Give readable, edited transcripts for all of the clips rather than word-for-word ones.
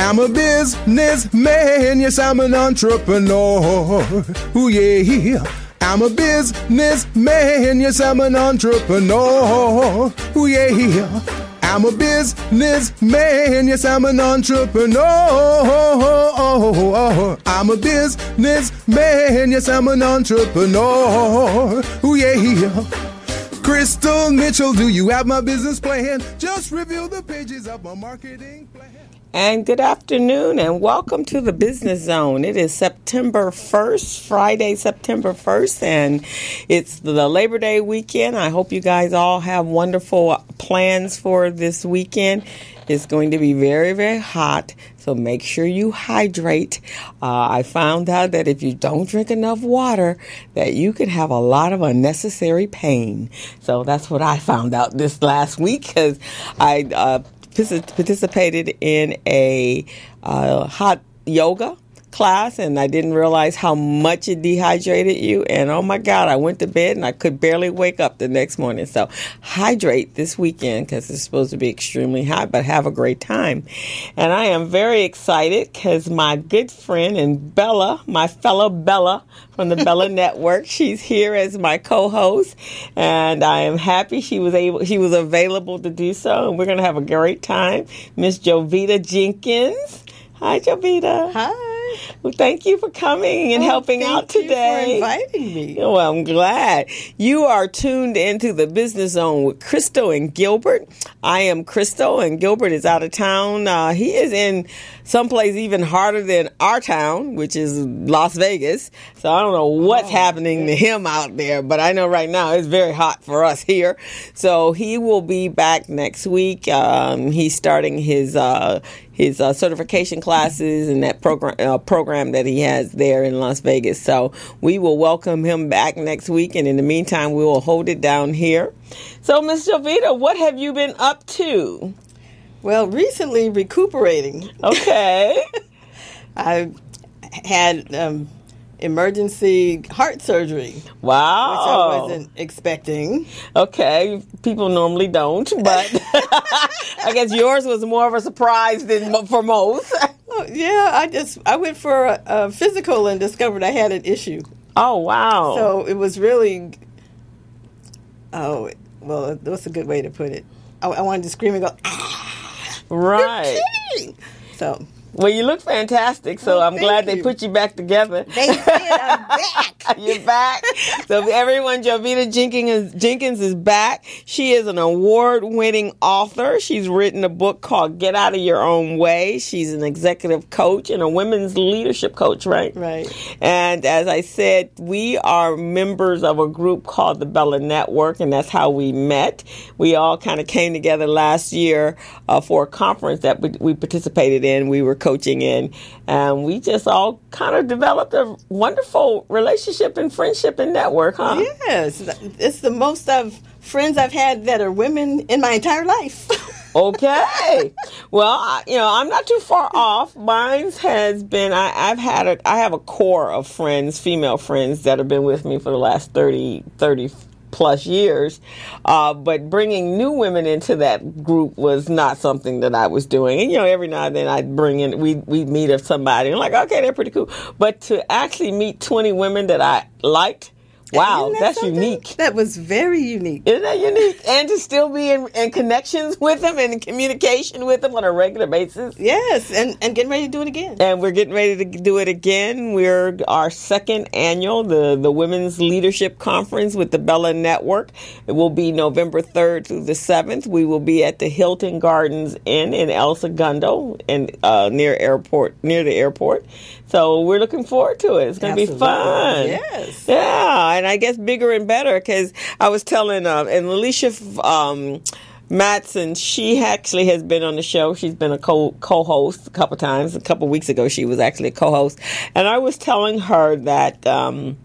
I'm a businessman, yes, I'm an entrepreneur. Ooh, yeah. I'm a businessman, yes, I'm an entrepreneur. Ooh, yeah. I'm a businessman, yes, I'm an entrepreneur. I'm a businessman, yes, I'm an entrepreneur. Ooh, yeah. Crystal Mitchell, do you have my business plan? Just review the pages of my marketing plan. And good afternoon and welcome to the Business Zone. It is September 1st, Friday, September 1st, and it's the Labor Day weekend. I hope you guys all have wonderful plans for this weekend. It's going to be very, very hot, so make sure you hydrate. I found out that if you don't drink enough water, that you can have a lot of unnecessary pain. So that's what I found out this last week because I participated in a hot yoga class, and I didn't realize how much it dehydrated you. And oh my God, I went to bed and I could barely wake up the next morning. So hydrate this weekend because it's supposed to be extremely hot, but have a great time. And I am very excited because my good friend and Bella, my fellow Bella from the Bella Network, she's here as my co-host, and I am happy she was available to do so. And we're going to have a great time. Miss Jovita Jennings. Hi, Jovita. Hi. Well, thank you for coming and helping out today. Thank you for inviting me. Well, I'm glad. You are tuned into the Business Zone with Crystal and Gilbert. I am Crystal, and Gilbert is out of town. He is in someplace even harder than our town, which is Las Vegas. So I don't know what's happening to him out there, but I know right now it's very hot for us here. So he will be back next week. He's starting his certification classes and that program that he has there in Las Vegas. So we will welcome him back next week, and in the meantime, we will hold it down here. So, Ms. Jovita, what have you been up to? Well, recently recuperating. Okay. I had emergency heart surgery. Wow. Which I wasn't expecting. Okay. People normally don't, but I guess yours was more of a surprise than for most. Yeah, I went for a physical and discovered I had an issue. Oh, wow. So it was really, what's a good way to put it? I wanted to scream and go, ah! Right. You're kidding. So. Well, you look fantastic, so I'm glad they put you back together. They did. I'm back. You're back. So everyone, Jovita Jennings is back. She is an award-winning author. She's written a book called Get Out of Your Own Way. She's an executive coach and a women's leadership coach, right? Right. And as I said, we are members of a group called the Bella Network, and that's how we met. We all kind of came together last year for a conference that we participated in. We were coaching in, and we just all kind of developed a wonderful relationship and friendship and network, huh? Yes, it's the most friends I've had that are women in my entire life. Okay. Well, I'm not too far off. Mine has been, I have a core of friends, female friends that have been with me for the last 30 plus years, but bringing new women into that group was not something that I was doing. And every now and then I'd bring in, we'd meet somebody, and like, okay, they're pretty cool. But to actually meet 20 women that I liked, wow, that's unique. That was very unique. Isn't that unique? And to still be in connections with them and in communication with them on a regular basis. Yes, and getting ready to do it again. And we're getting ready to do it again. We're our second annual, the Women's Leadership Conference with the Bella Network. It will be November 3rd through the 7th. We will be at the Hilton Gardens Inn in El Segundo, near the airport. So we're looking forward to it. It's going to be fun. Yes. Yeah, and I guess bigger and better, because I was telling, and Alicia Matson, she actually has been on the show. She's been a co-host a couple times. A couple weeks ago, she was actually a co-host. And I was telling her that the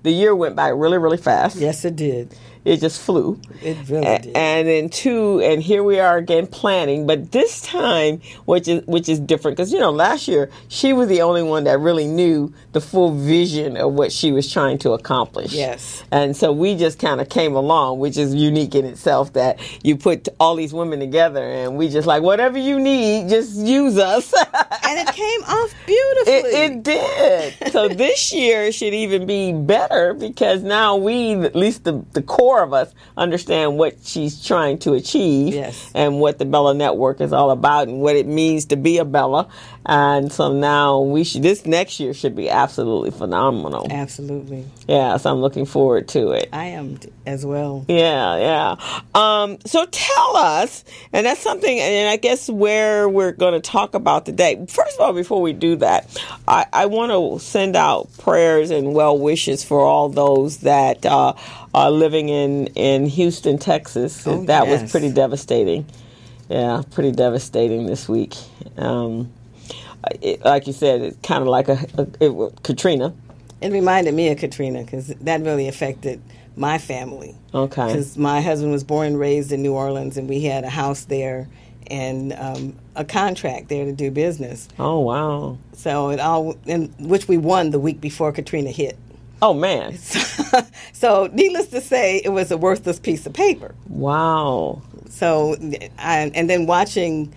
year went by really, really fast. Yes, it did. It just flew. It really did. And then 2, and here we are again planning. But this time, which is different, because last year she was the only one that really knew the full vision of what she was trying to accomplish. Yes. And so we just kind of came along, which is unique in itself, that you put all these women together, and we just like, whatever you need, just use us. And it came off beautifully. It did. So this year should even be better, because now we, at least the core of us, understand what she's trying to achieve. Yes. And what the Bella Network is all about and what it means to be a Bella. And so now this next year should be absolutely phenomenal. Absolutely. Yeah, so I'm looking forward to it. I am as well. Yeah. So tell us, and that's something, and I guess where we're going to talk about today. First of all, before we do that, I want to send out prayers and well wishes for all those that are living in Houston, Texas. That was pretty devastating. Yeah, pretty devastating this week. Like you said, it's kind of like Katrina. It reminded me of Katrina, because that really affected my family. Okay. Because my husband was born and raised in New Orleans, and we had a house there and a contract there to do business. Oh, wow. So which we won the week before Katrina hit. Oh, man. So needless to say, it was a worthless piece of paper. Wow. So, and then watching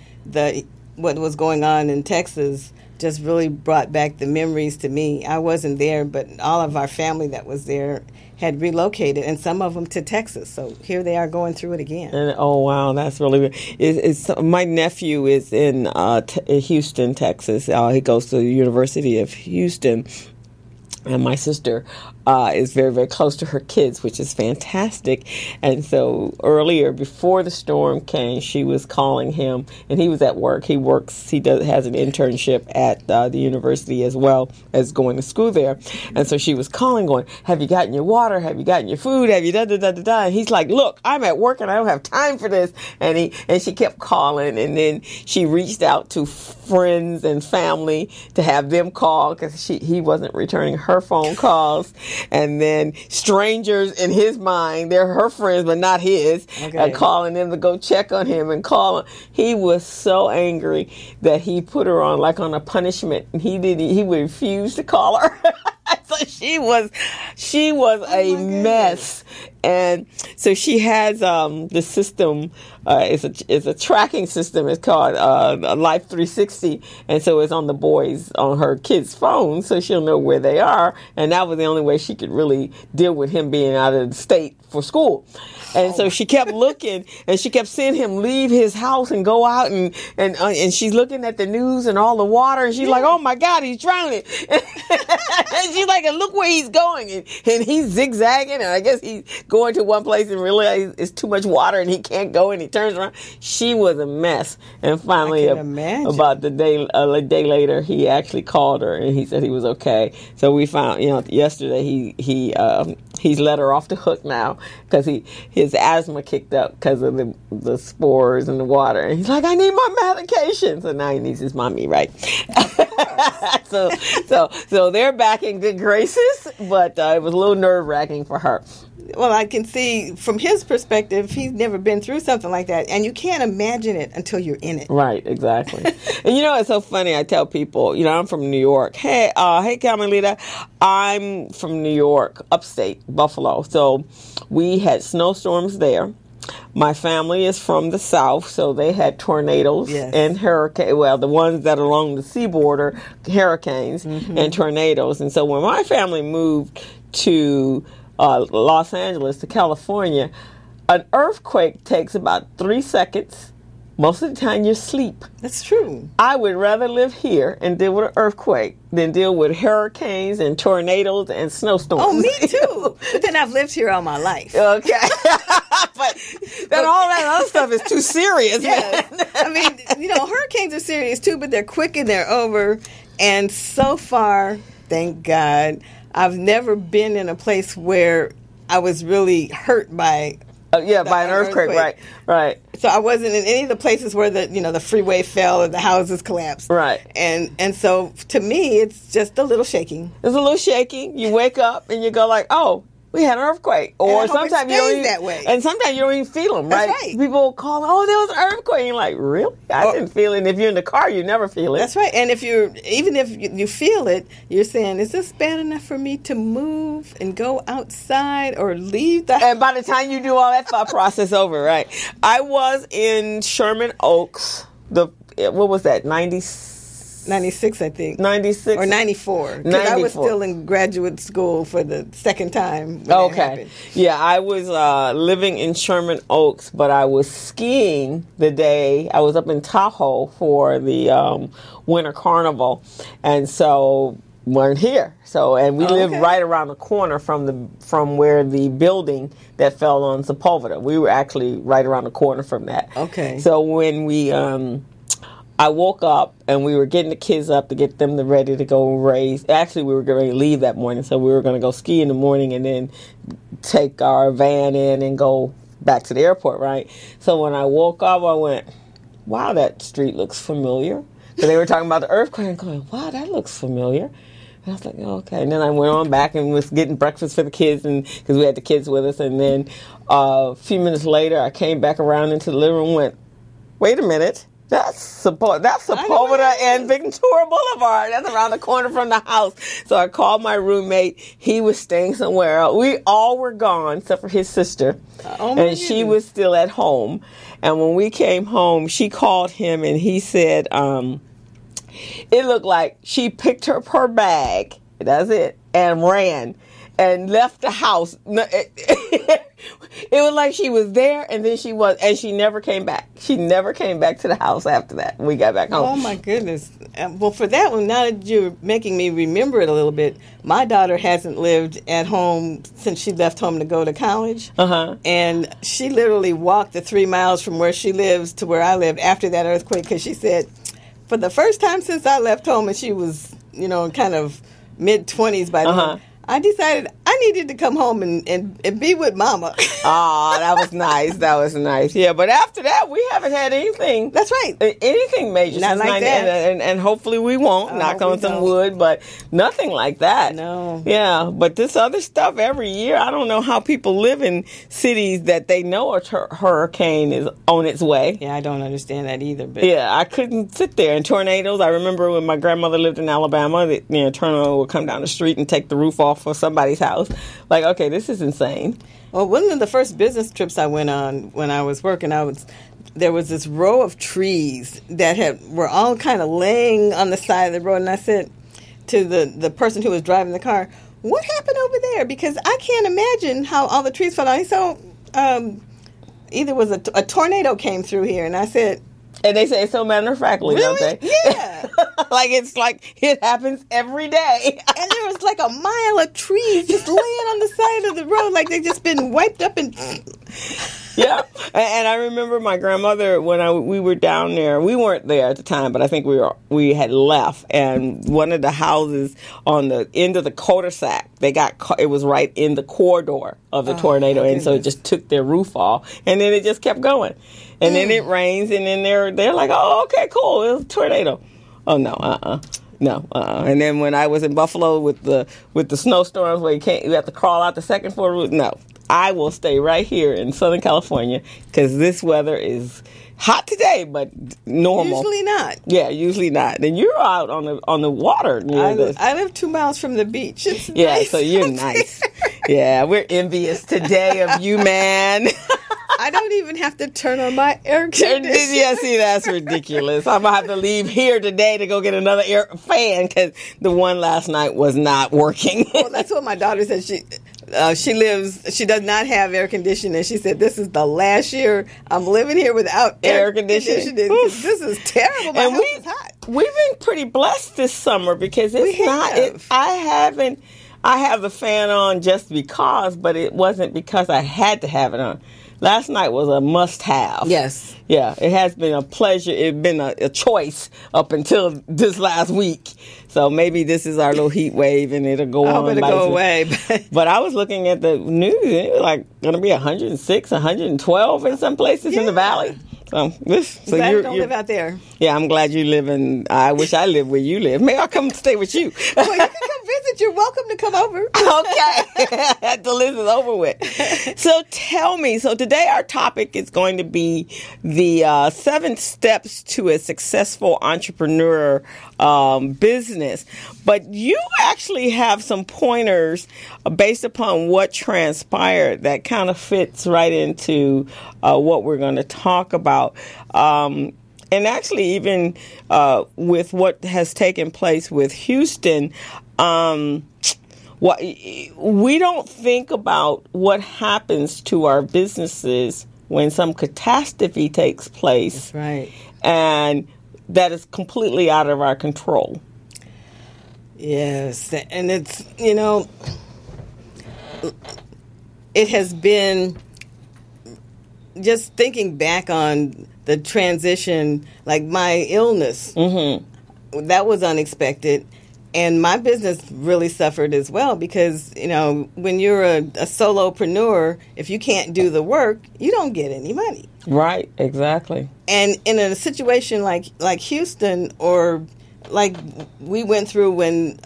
what was going on in Texas just really brought back the memories to me. I wasn't there, but all of our family that was there had relocated, and some of them to Texas. So here they are going through it again. And, oh, wow, that's really good. My nephew is in Houston, Texas. He goes to the University of Houston. And my sister is very, very close to her kids, which is fantastic. And so earlier, before the storm came, she was calling him, and he was at work. He has an internship at the university as well as going to school there. And so she was calling, going, have you gotten your water? Have you gotten your food? Have you da-da-da-da-da? And he's like, look, I'm at work and I don't have time for this. And she kept calling, and then she reached out to friends and family to have them call, because he wasn't returning her phone calls. And then strangers in his mind, they're her friends but not his, calling them to go check on him and call him. He was so angry that he put her on a punishment, and he refused to call her. So she was a mess. And so she has the system. It's a tracking system. It's called Life 360, and so it's on her kids' phone, so she'll know where they are. And that was the only way she could really deal with him being out of the state for school. And so she kept looking, and she kept seeing him leave his house and go out, and she's looking at the news and all the water, and she's like, oh my God, he's drowning. And she's like, and look where he's going, and he's zigzagging, and I guess he's going to one place and realizes it's too much water and he can't go, and he turns around. She was a mess. And finally, about a day later, he actually called her, and he said he was okay. So we found, yesterday he's let her off the hook now, because his asthma kicked up because of the spores in the water. And he's like, I need my medication. So now he needs his mommy, right? So they're back in good graces, but it was a little nerve-wracking for her. Well, I can see from his perspective, he's never been through something like that, and you can't imagine it until you're in it. Right, exactly. And it's so funny. I tell people, I'm from New York. Hey, Carmelita, I'm from New York, upstate, Buffalo. So we had snowstorms there. My family is from the South, so they had tornadoes and hurricanes. Well, the ones that are along the seaboard are hurricanes and tornadoes. And so when my family moved to Los Angeles to California, an earthquake takes about 3 seconds. Most of the time you're asleep. That's true. I would rather live here and deal with an earthquake than deal with hurricanes and tornadoes and snowstorms. Oh, me too. But then I've lived here all my life. Okay. But then all that other stuff is too serious, man. I mean, hurricanes are serious too, but they're quick and they're over. And so far, thank God, I've never been in a place where I was really hurt by by an earthquake. Right. So I wasn't in any of the places where the freeway fell or the houses collapsed. Right. And so to me, it's just a little shaking. It's a little shaking. You wake up and you go like, oh, we had an earthquake. Or sometimes you don't even, that way. And sometimes you don't even feel them, right? That's right. People call, oh, there was an earthquake. And you're like, really? I didn't feel it. And if you're in the car, you never feel it. That's right. And even if you feel it, you're saying, is this bad enough for me to move and go outside or leave the house? And by the time you do all that thought process over, right? I was in Sherman Oaks, what was that, 96, I think. 96? Or 94. Because I was still in graduate school for the second time when it happened. Yeah, I was living in Sherman Oaks, but I was skiing the day. I was up in Tahoe for the Winter Carnival, and so weren't here. So, and we lived right around the corner from where the building that fell on Sepulveda. We were actually right around the corner from that. Okay. So when we I woke up and we were getting the kids up to get them ready to go race. Actually, we were going to leave that morning, so we were going to go ski in the morning and then take our van in and go back to the airport, right? So when I woke up, I went, wow, that street looks familiar. So they were talking about the earthquake and going, wow, that looks familiar. And I was like, oh, okay. And then I went on back and was getting breakfast for the kids because we had the kids with us. And then a few minutes later, I came back around into the living room and went, wait a minute. That's Sepulveda and Ventura Boulevard. That's around the corner from the house. So I called my roommate. He was staying somewhere else. We all were gone except for his sister. And she was still at home. And when we came home, she called him and he said, it looked like she picked up her bag, that's it, and ran and left the house. It was like she was there and then she never came back. She never came back to the house after that. We got back home. Oh my goodness. Well, for that one, now that you're making me remember it a little bit, my daughter hasn't lived at home since she left home to go to college. And she literally walked the 3 miles from where she lives to where I lived after that earthquake because she said, for the first time since I left home, and she was, kind of mid-20s by then, I decided I needed to come home and be with Mama. Oh, that was nice. That was nice. Yeah, but after that, we haven't had anything. That's right. Anything major. Not like that. And hopefully we won't. Knock on some wood, but nothing like that. No. Yeah, but this other stuff every year, I don't know how people live in cities that they know a hurricane is on its way. Yeah, I don't understand that either. But yeah, I couldn't sit there. And tornadoes, I remember when my grandmother lived in Alabama, a tornado would come down the street and take the roof off for somebody's house. Like, okay, this is insane. Well, one of the first business trips I went on when I was working, there was this row of trees that were all kind of laying on the side of the road, and I said to the person who was driving the car, "What happened over there? Because I can't imagine how all the trees fell down." So either was a tornado came through here, and I said. And they say it so matter-of-factly, really? don't they? Yeah. It's like it happens every day. And there was like a mile of trees just laying on the side of the road like they just been wiped up and... Yeah. And I remember my grandmother, when we were down there, we weren't there at the time, but I think we had left. And one of the houses on the end of the cul-de-sac, it was right in the corridor of the tornado. And so it just took their roof off. And then it just kept going. And then it rains, and then they're like, oh, okay, cool, it was a tornado. Oh, no, No, And then when I was in Buffalo with the snowstorms where you have to crawl out the second floor roof, no. I will stay right here in Southern California because this weather is hot today, but normal. Usually not. Yeah, usually not. Then you're out on the water. I live 2 miles from the beach. It's nice. So you're nice. Yeah, we're envious today of you, man. I don't even have to turn on my air conditioner. Yeah, see, that's ridiculous. I'm going to have to leave here today to go get another fan because the one last night was not working. Well, that's what my daughter said. She does not have air conditioning. She said, this is the last year I'm living here without air conditioning. This is terrible. My house is hot. We've been pretty blessed this summer because I have the fan on just because, but it wasn't because I had to have it on. Last night was a must-have. Yes. Yeah, it has been a pleasure. It's been a choice up until this last week. So maybe this is our little heat wave and it'll go on. It'll go away. But I was looking at the news and it was like going to be 106, 112 in some places in the valley. So glad you don't live out there. Yeah, I'm glad you live in. I wish I lived where you live. Maybe I'll come stay with you. Well, you can come visit. You're welcome to come over. Okay, the list is over with. So tell me. So today our topic is going to be the 7 steps to a successful entrepreneur business. But you actually have some pointers based upon what transpired that kind of fits right into what we're going to talk about. And actually, even with what has taken place with Houston, we don't think about what happens to our businesses when some catastrophe takes place. That's right. And that is completely out of our control. Yes. And it's, it has been just thinking back on the transition, like my illness, that was unexpected. And my business really suffered as well because, when you're a solopreneur, if you can't do the work, you don't get any money. Right, exactly. And in a situation like Houston or like we went through when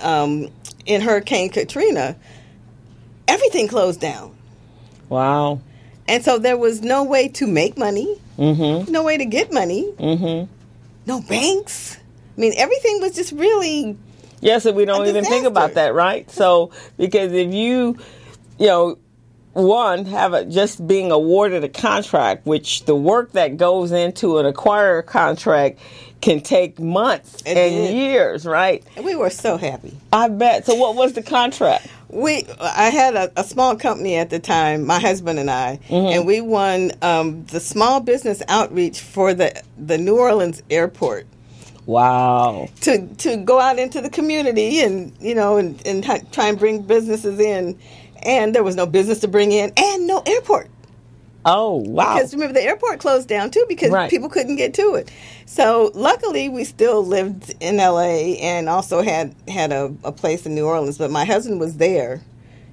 in Hurricane Katrina, everything closed down. Wow. And so there was no way to make money, no way to get money, no banks. I mean, everything was just really Yes, and we don't even think about that, right? So, because if you just being awarded a contract, which the work that goes into an acquirer contract can take months and years, right? And we were so happy. I bet. So what was the contract? I had a small company at the time, my husband and I, and we won the small business outreach for the New Orleans airport. Wow. To go out into the community and try and bring businesses in. And there was no business to bring in and no airport. Oh, wow. Because remember, the airport closed down, too, because people couldn't get to it. So luckily, we still lived in L.A. and also had a place in New Orleans. But my husband was there.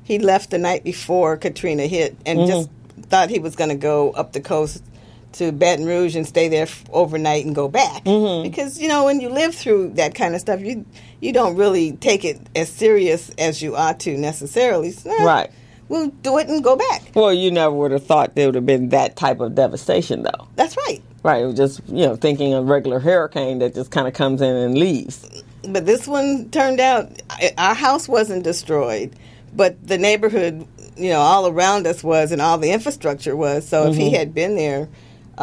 He left the night before Katrina hit and just thought he was going to go up the coast to Baton Rouge and stay there overnight and go back. Because, when you live through that kind of stuff, you don't really take it as serious as you ought to necessarily. So, right. We'll do it and go back. Well, you never would have thought there would have been that type of devastation, though. That's right. Right. It was just, thinking a regular hurricane that just kind of comes in and leaves. But this one turned out, our house wasn't destroyed, but the neighborhood, all around us was and all the infrastructure was. So if he had been there,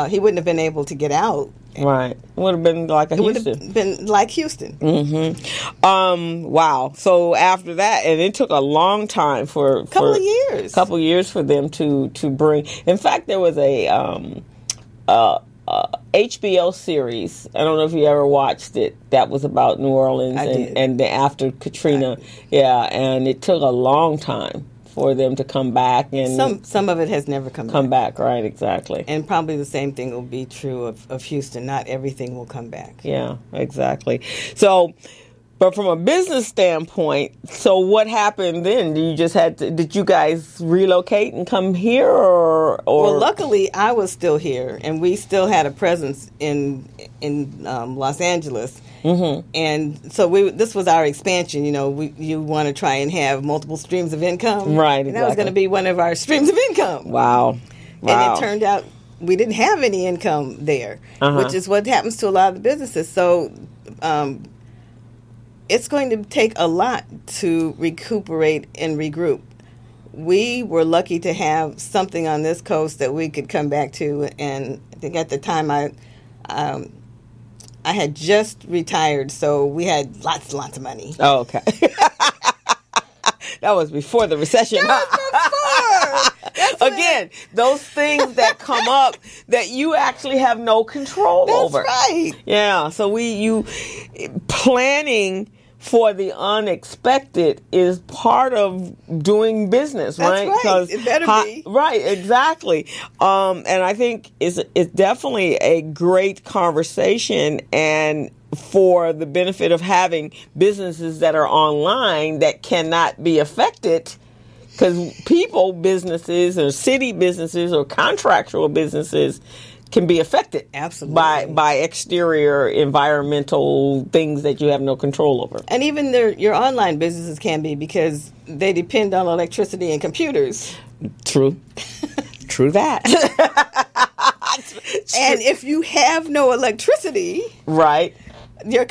he wouldn't have been able to get out. Right. It would have been like Houston. It would have been like Houston. Wow. So after that, and it took a long time for couple of years for them to bring. In fact, there was a HBO series. I don't know if you ever watched it. That was about New Orleans and after Katrina. Yeah, and it took a long time for them to come back, and some of it has never come back. Right, exactly. And probably the same thing will be true of Houston. Not everything will come back. Yeah, exactly. So, but from a business standpoint, so what happened then? Did you guys relocate and come here, or? Well, luckily I was still here, and we still had a presence in Los Angeles. And so this was our expansion. You want to try and have multiple streams of income, right? And that was going to be one of our streams of income. Wow. And it turned out we didn't have any income there, which is what happens to a lot of the businesses. So it's going to take a lot to recuperate and regroup. We were lucky to have something on this coast that we could come back to, and I think at the time I had just retired, so we had lots and lots of money. Oh, okay. That was before the recession. That was before. Again, those things that come up that you actually have no control over. That's right. Yeah. So planning for the unexpected is part of doing business, right? That's right. It better be. Right, exactly. And I think it's definitely a great conversation, and for the benefit of having businesses that are online that cannot be affected, because businesses or city businesses or contractual businesses can be affected Absolutely. by exterior environmental things that you have no control over. And even your online businesses can be, because they depend on electricity and computers. True. True that. And if you have no electricity, right, your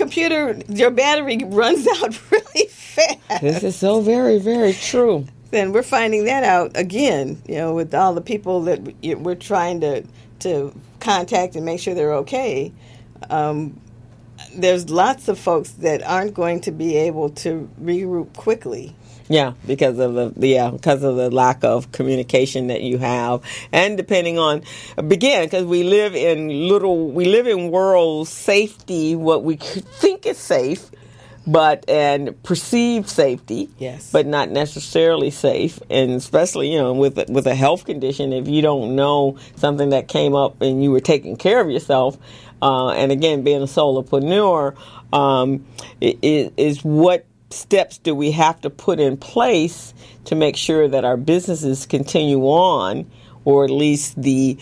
battery runs out really fast. This is so very, very true. And we're finding that out again, with all the people that we're trying to contact and make sure they're okay. There's lots of folks that aren't going to be able to regroup quickly. Yeah, because of the lack of communication that you have, and because we live in world safety, what we think is safe, and perceived safety, yes, but not necessarily safe, and especially with a health condition, if you don't know something that came up and you were taking care of yourself, and again, being a solopreneur, is what steps do we have to put in place to make sure that our businesses continue on, or at least the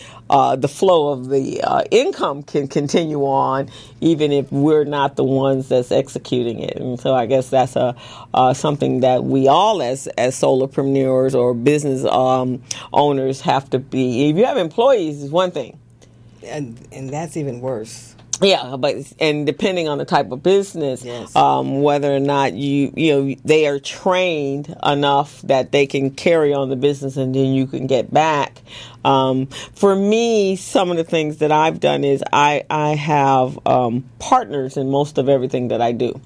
flow of the income can continue on, even if we're not the ones that's executing it. And so I guess that's something that we all as solopreneurs or business owners have to be. If you have employees, is one thing. And that's even worse. Yeah, and depending on the type of business, yes, whether or not they are trained enough that they can carry on the business and then you can get back. For me, some of the things that I've done is I have partners in most of everything that I do.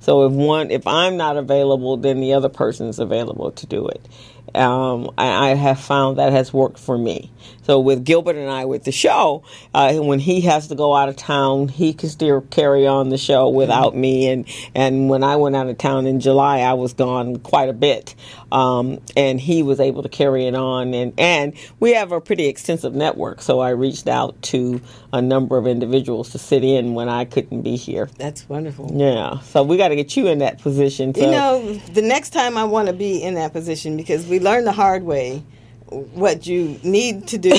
So if I'm not available, then the other person is available to do it. I have found that has worked for me. So with Gilbert and I with the show, when he has to go out of town, he can still carry on the show without me. And when I went out of town in July, I was gone quite a bit. And he was able to carry it on. And we have a pretty extensive network. So I reached out to a number of individuals to sit in when I couldn't be here. That's wonderful. Yeah. So we got to get you in that position. So. The next time I want to be in that position, because we learned the hard way what you need to do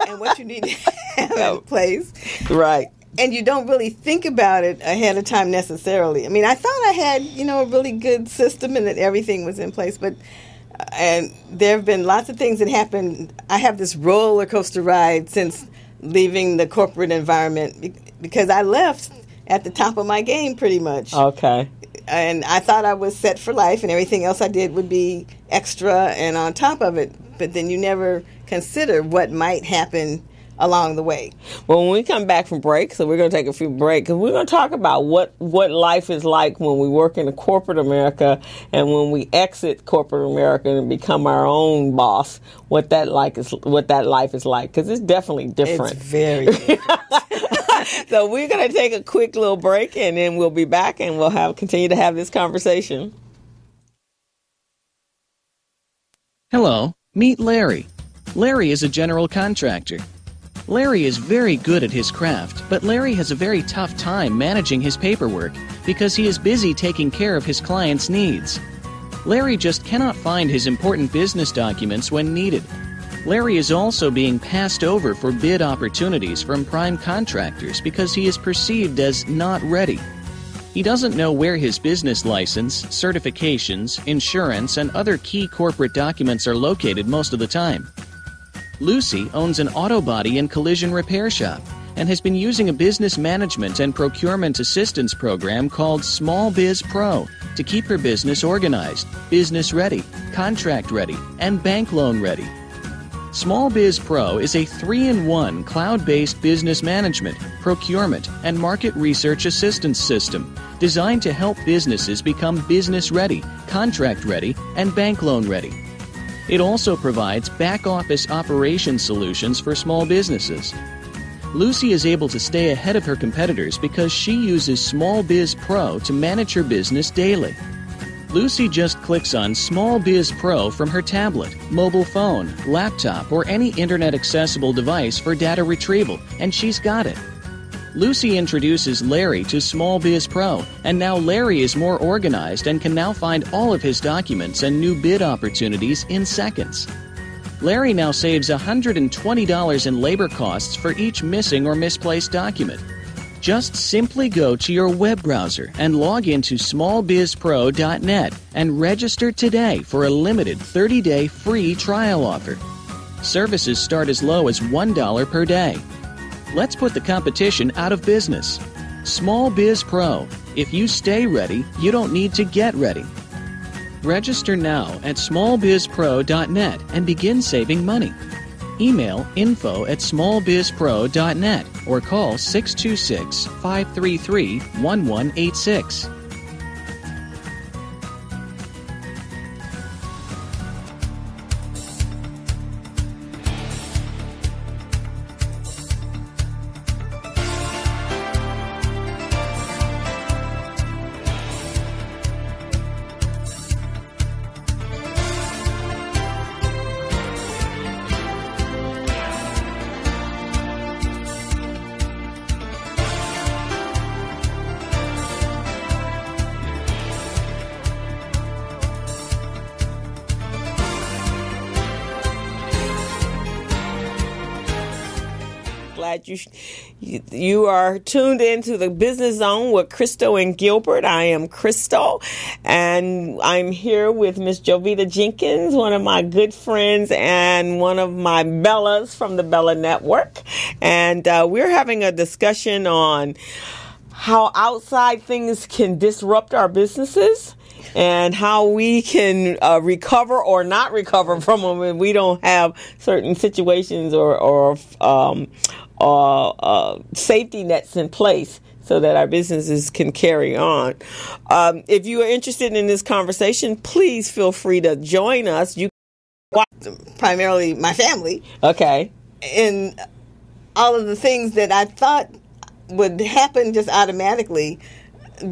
and what you need to have in place. Right. And you don't really think about it ahead of time necessarily. I mean, I thought I had, a really good system and that everything was in place, and there have been lots of things that happened. I have this roller coaster ride since leaving the corporate environment, because I left at the top of my game pretty much. Okay. And I thought I was set for life and everything else I did would be extra and on top of it. But then you never consider what might happen along the way. Well, when we come back from break, so we're going to take a few breaks, because we're going to talk about what life is like when we work in a corporate America and when we exit corporate America and become our own boss, what that life is like, because it's definitely different. It's very different. So we're going to take a quick little break, and then we'll be back, and we'll continue to have this conversation. Hello, meet Larry. Larry is a general contractor. Larry is very good at his craft, but Larry has a very tough time managing his paperwork because he is busy taking care of his clients' needs. Larry just cannot find his important business documents when needed. Larry is also being passed over for bid opportunities from prime contractors because he is perceived as not ready. He doesn't know where his business license, certifications, insurance, and other key corporate documents are located most of the time. Lucy owns an auto body and collision repair shop and has been using a business management and procurement assistance program called Small Biz Pro to keep her business organized, business ready, contract ready, and bank loan ready. Small Biz Pro is a 3-in-1 cloud-based business management, procurement, and market research assistance system designed to help businesses become business ready, contract ready, and bank loan ready. It also provides back-office operation solutions for small businesses. Lucy is able to stay ahead of her competitors because she uses Small Biz Pro to manage her business daily. Lucy just clicks on Small Biz Pro from her tablet, mobile phone, laptop, or any internet-accessible device for data retrieval, and she's got it. Lucy introduces Larry to Small Biz Pro, and now Larry is more organized and can now find all of his documents and new bid opportunities in seconds. Larry now saves $120 in labor costs for each missing or misplaced document. Just simply go to your web browser and log into smallbizpro.net and register today for a limited 30-day free trial offer. Services start as low as $1 per day. Let's put the competition out of business. Small Biz Pro. If you stay ready, you don't need to get ready. Register now at smallbizpro.net and begin saving money. Email info@smallbizpro.net or call 626-533-1186. Glad you are tuned into the Business Zone with Crystal and Gilbert. I am Crystal, and I'm here with Miss Jovita Jennings, one of my good friends and one of my Bellas from the Bella Network. And we're having a discussion on how outside things can disrupt our businesses and how we can recover or not recover from them when we don't have certain situations or safety nets in place so that our businesses can carry on. If you are interested in this conversation, please feel free to join us. You Primarily my family. Okay. And all of the things that I thought would happen just automatically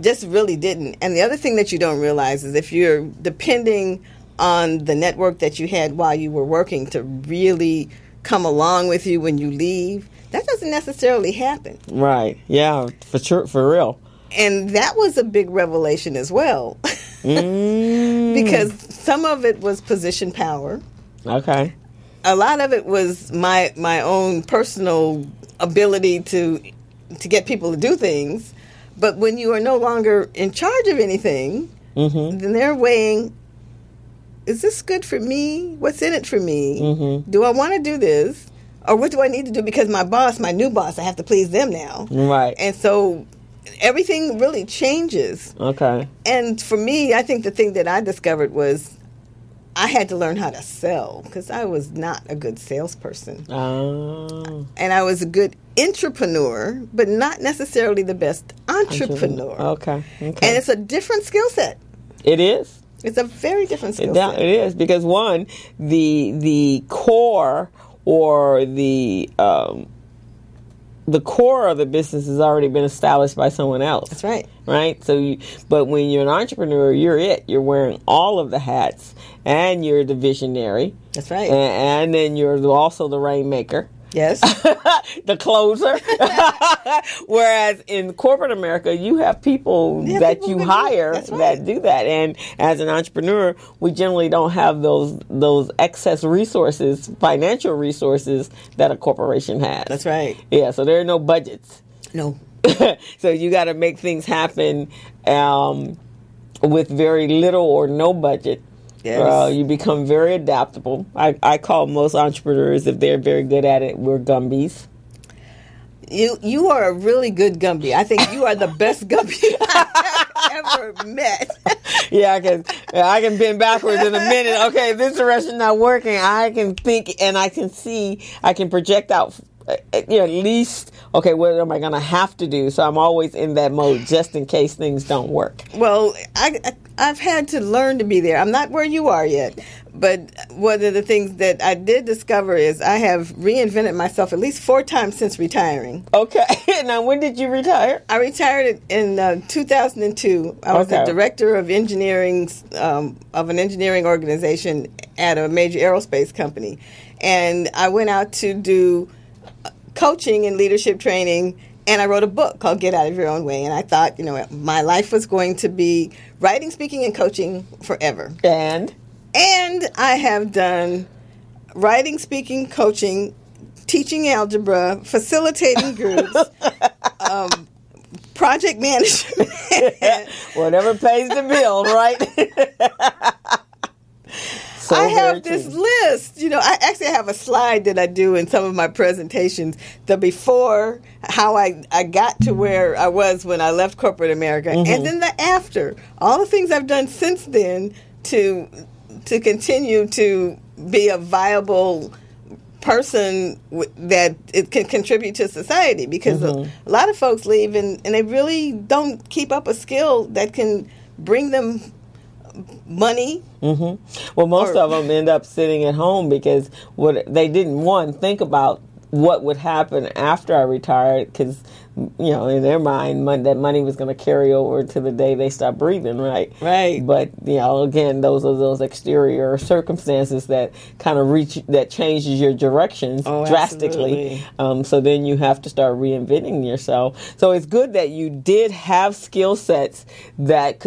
just really didn't. And the other thing that you don't realize is if you're depending on the network that you had while you were working to really come along with you when you leave, that doesn't necessarily happen. Right. Yeah, for sure, for real. And that was a big revelation as well. Because some of it was position power. Okay. A lot of it was my own personal ability to get people to do things. But when you are no longer in charge of anything, then they're weighing, is this good for me? What's in it for me? Do I want to do this? Or what do I need to do? Because my new boss, I have to please them now. Right. And so everything really changes. Okay. And for me, I think the thing that I discovered was I had to learn how to sell because I was not a good salesperson. Oh. And I was a good entrepreneur, but not necessarily the best entrepreneur. Okay. And it's a different skill set. It is. It's a very different skill set. It is because one, the core or the core of the business has already been established by someone else. That's right. Right? So, but when you're an entrepreneur, you're wearing all of the hats, and you're the visionary. That's right. And then you're also the rainmaker. Yes. The closer. Whereas in corporate America, you have people that you hire that do that. And as an entrepreneur, we generally don't have those excess resources, financial resources that a corporation has. That's right. Yeah, so there are no budgets. No. So you got to make things happen with very little or no budget. Yes. You become very adaptable. I call most entrepreneurs, if they're very good at it, we're Gumbies. You are a really good Gumby. I think you are the best Gumby I've ever met. Yeah, I can bend backwards in a minute. Okay, this direction not working. I can think and I can see. I can project out. At least, okay, what am I going to have to do? So I'm always in that mode just in case things don't work. Well, I've had to learn to be there. I'm not where you are yet. But one of the things that I did discover is I have reinvented myself at least 4 times since retiring. Okay. Now, when did you retire? I retired in 2002. I was the director of engineering of an engineering organization at a major aerospace company. And I went out to do coaching and leadership training, and I wrote a book called Get Out of Your Own Way. And I thought, my life was going to be writing, speaking, and coaching forever. And I have done writing, speaking, coaching, teaching algebra, facilitating groups, project management. Whatever pays the bill, right? So I have this list. I actually have a slide that I do in some of my presentations. The before, how I got to where I was when I left corporate America, and then the after. All the things I've done since then to continue to be a viable person that it can contribute to society. Because a lot of folks leave and they really don't keep up a skill that can bring them money. Well, most of them end up sitting at home because they didn't think about what would happen after I retired, because in their mind that money was going to carry over to the day they stop breathing, right? But again, those are those exterior circumstances that kind of changes your directions drastically. So then you have to start reinventing yourself. So it's good that you did have skill sets that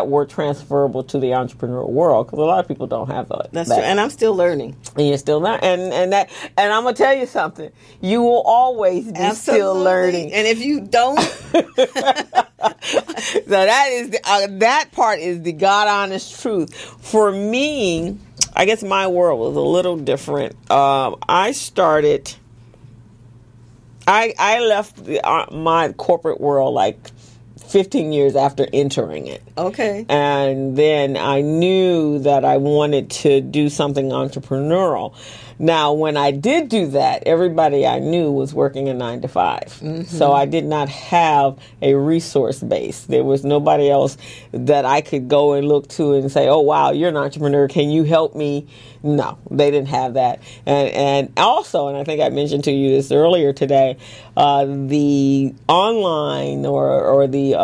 were transferable to the entrepreneurial world, because a lot of people don't have that. That's true, and I'm still learning. And you're still not, and I'm gonna tell you something. You will always be still learning. And if you don't, so that part is the God honest truth. For me, I guess my world was a little different. I left my corporate world like 15 years after entering it. Okay. And then I knew that I wanted to do something entrepreneurial. Now, when I did do that, everybody I knew was working a 9-to-5. So I did not have a resource base. There was nobody else that I could go and look to and say, oh, wow, you're an entrepreneur. Can you help me? No, they didn't have that. And also, and I think I mentioned to you this earlier today, the online or the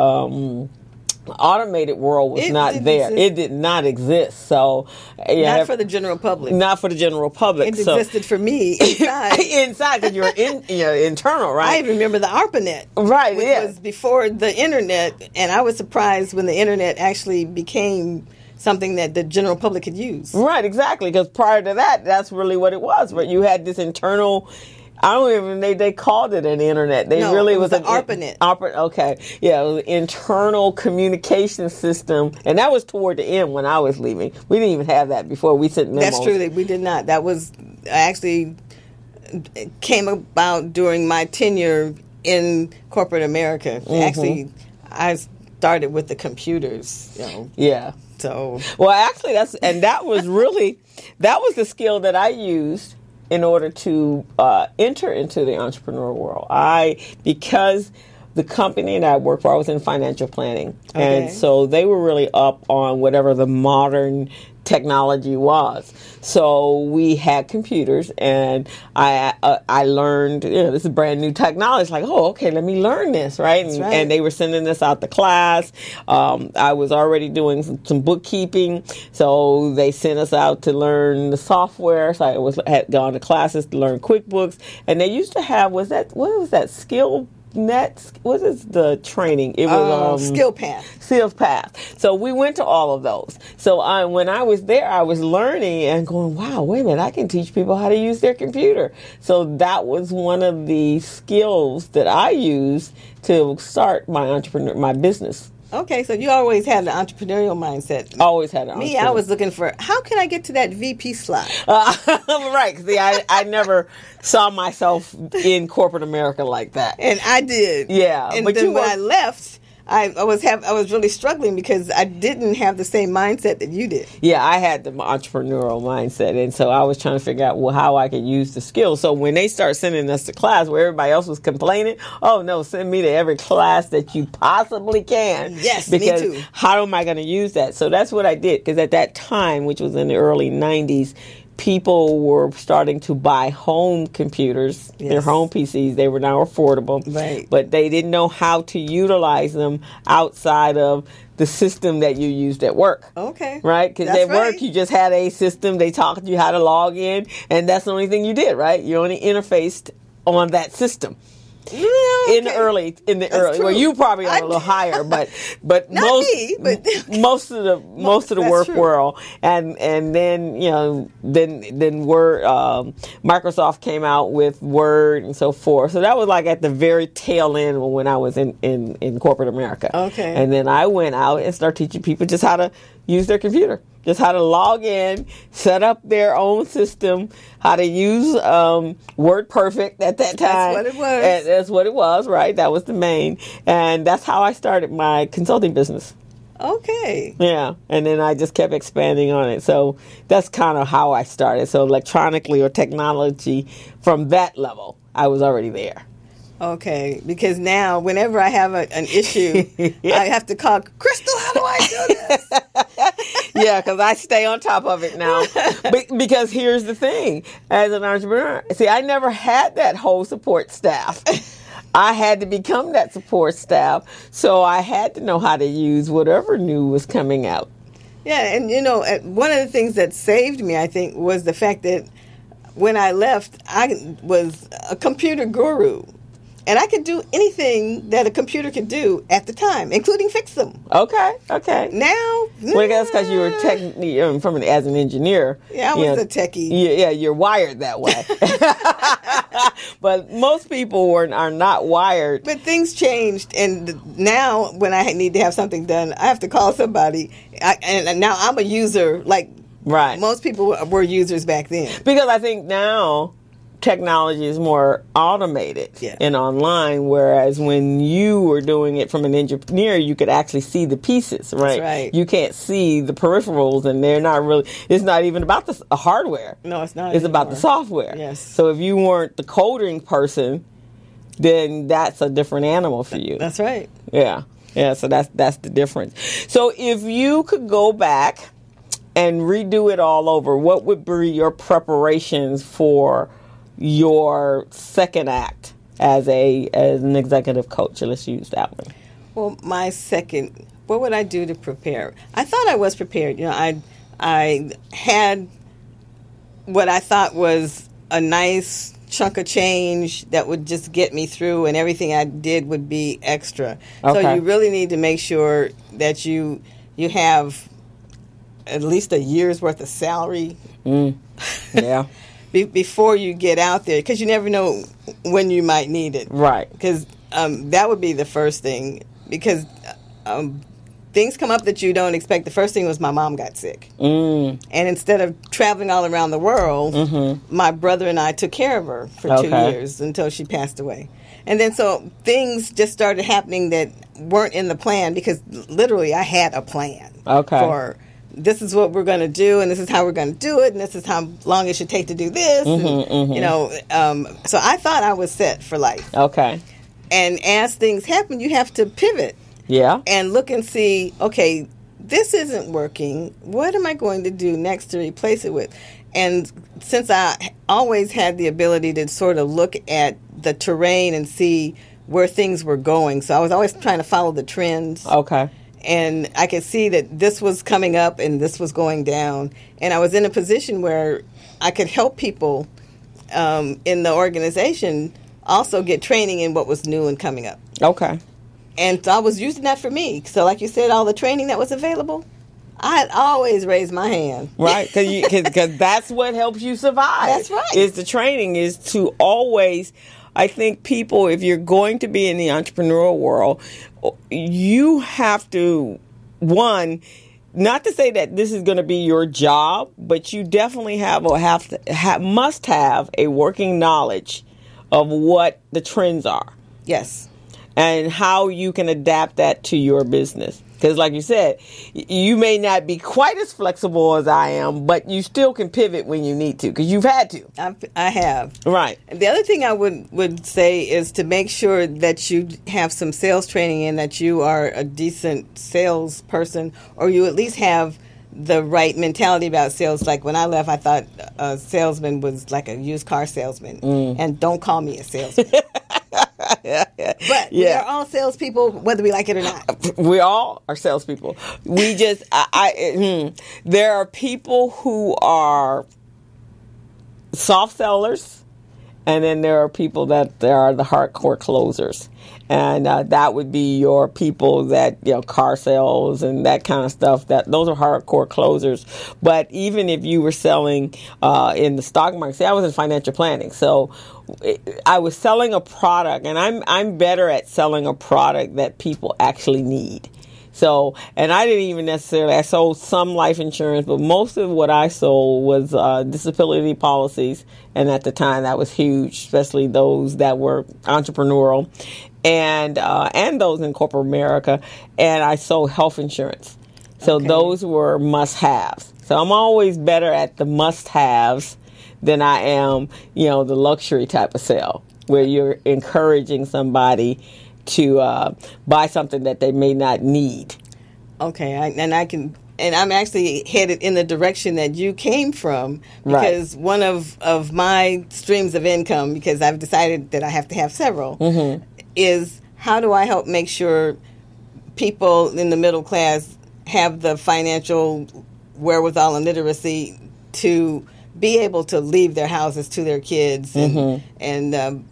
automated world was not there. It did not exist. So not for the general public. Not for the general public. It existed for me inside. Inside, because you're internal, right? I even remember the ARPANET, right? Which was before the internet, and I was surprised when the internet actually became something that the general public could use. Right, exactly. Because prior to that, that's really what it was. But you had this internal. I don't even know, they called it an internet. It was an ARPANET. Okay. Yeah, it was an internal communication system. And that was toward the end when I was leaving. We didn't even have that before. We sent memos. That's true. We did not. That was actually came about during my tenure in corporate America. Actually, I started with the computers. Yeah. So. Well, actually, that was the skill that I used in order to enter into the entrepreneurial world. Because the company that I worked for, I was in financial planning. Okay. And so they were really up on whatever the modern technology was. So we had computers, and I learned, this is brand new technology. It's like, oh, okay, let me learn this, right? And they were sending this out to class. I was already doing some bookkeeping, so they sent us out to learn the software. So I had gone to classes to learn QuickBooks, and they used to have, what was that, Skill Net? What is the training? It was Skill Path. So we went to all of those. So when I was there, I was learning and going, wow, wait a minute, I can teach people how to use their computer. So that was one of the skills that I used to start my business. Okay, so you always had an entrepreneurial mindset. Always had an entrepreneurial. Me, I was looking for, how can I get to that VP slot? Right. See, I never saw myself in corporate America like that. And I did. Yeah. And then when I left, I was really struggling because I didn't have the same mindset that you did. Yeah, I had the entrepreneurial mindset, and so I was trying to figure out how I could use the skills. So when they start sending us to class where everybody else was complaining, oh no, send me to every class that you possibly can. Yes, because me too. How am I going to use that? So that's what I did, because at that time, which was in the early 90s, people were starting to buy home computers, their home PCs. They were now affordable. Right. But they didn't know how to utilize them outside of the system that you used at work. Okay. Right? Because at work, you just had a system. They taught you how to log in, and that's the only thing you did, right? You only interfaced on that system. In the early, well, you probably are a little higher, but Not me, but most of the work true. world, and then then Word, Microsoft came out with Word and so forth. So that was like at the very tail end when I was in corporate America. Okay. And then I went out and started teaching people just how to use their computer. Just how to log in, set up their own system, how to use WordPerfect at that time. That's what it was. And that's what it was, right? That was the main. And that's how I started my consulting business. Okay. Yeah. And then I just kept expanding on it. So that's kind of how I started. So electronically or technology, from that level, I was already there. Okay, because now whenever I have an issue, I have to call Crystal. How do I do this? Yeah, because I stay on top of it now. Because here's the thing, as an entrepreneur, see, I never had that whole support staff. I had to become that support staff, so I had to know how to use whatever new was coming out. Yeah, and one of the things that saved me, I think, was the fact that when I left, I was a computer guru. And I could do anything that a computer could do at the time, including fix them. Okay. Now, Well, that's because you were as an engineer. Yeah, I was a techie. Yeah, you're wired that way. But most people are not wired. But things changed, and now when I need to have something done, I have to call somebody. And now I'm a user, like Right. most people were users back then. Because I think now technology is more automated and online, whereas when you were doing it from an engineer, you could actually see the pieces, right? That's right. You can't see the peripherals, and they're not really, it's not even about the hardware. No, it's not. It's about the software. Yes. So if you weren't the coding person, then that's a different animal for you. That's right. Yeah. So that's the difference. So if you could go back and redo it all over, what would be your preparations for your second act as an executive coach? Let's use that one. Well, what would I do to prepare? I thought I was prepared. I had what I thought was a nice chunk of change that would just get me through, and everything I did would be extra. Okay. So you really need to make sure that you have at least a year's worth of salary. Yeah. Before you get out there, because you never know when you might need it. Right. Because that would be the first thing. Because things come up that you don't expect. The first thing was my mom got sick. And instead of traveling all around the world, my brother and I took care of her for 2 years until she passed away. And then so things just started happening that weren't in the plan, because literally I had a plan for this is what we're going to do, and this is how we're going to do it, and this is how long it should take to do this. So I thought I was set for life. Okay. And as things happen, you have to pivot. Yeah. And look and see, okay, this isn't working. What am I going to do next to replace it with? And since I always had the ability to sort of look at the terrain and see where things were going, so I was always trying to follow the trends. Okay. And I could see that this was coming up and this was going down. And I was in a position where I could help people in the organization also get training in what was new and coming up. Okay. And so I was using that for me. So like you said, all the training that was available, I had always raised my hand. Right, because that's what helps you survive. That's right. Is the training is to always, I think people, if you're going to be in the entrepreneurial world, you have to, one, not to say that this is going to be your job, but you definitely must have a working knowledge of what the trends are. Yes. And how you can adapt that to your business. Because like you said, you may not be quite as flexible as I am, but you still can pivot when you need to, because you've had to. I have. Right. And the other thing I would say is to make sure that you have some sales training and that you are a decent salesperson, or you at least have the right mentality about sales. Like when I left, I thought a salesman was like a used car salesman. And don't call me a salesman. But we are all salespeople, whether we like it or not. We all are salespeople. We just, there are people who are soft sellers, And then there are people that are the hardcore closers. And that would be your people that, car sales and that kind of stuff. Those are hardcore closers. But even if you were selling in the stock market, I was in financial planning. So I was selling a product, and I'm better at selling a product that people actually need. So, and I didn't even necessarily, I sold some life insurance, but most of what I sold was disability policies. And at the time, that was huge, especially those that were entrepreneurial and those in corporate America. And I sold health insurance. So those were must-haves. So I'm always better at the must-haves than I am, the luxury type of sale, where you're encouraging somebody to buy something that they may not need. Okay, I'm actually headed in the direction that you came from, because one of my streams of income, because I've decided that I have to have several, is how do I help make sure people in the middle class have the financial wherewithal and literacy to be able to leave their houses to their kids and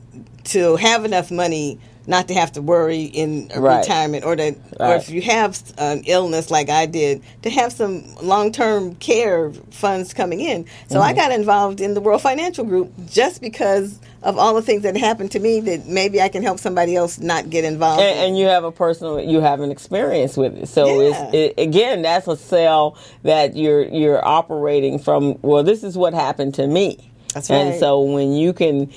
to have enough money not to have to worry in retirement, or if you have an illness like I did, to have some long-term care funds coming in. So I got involved in the World Financial Group just because of all the things that happened to me that maybe I can help somebody else not get involved in. And you have you have an experience with it. So again, that's a sale that you're operating from, well, this is what happened to me. That's right. And so when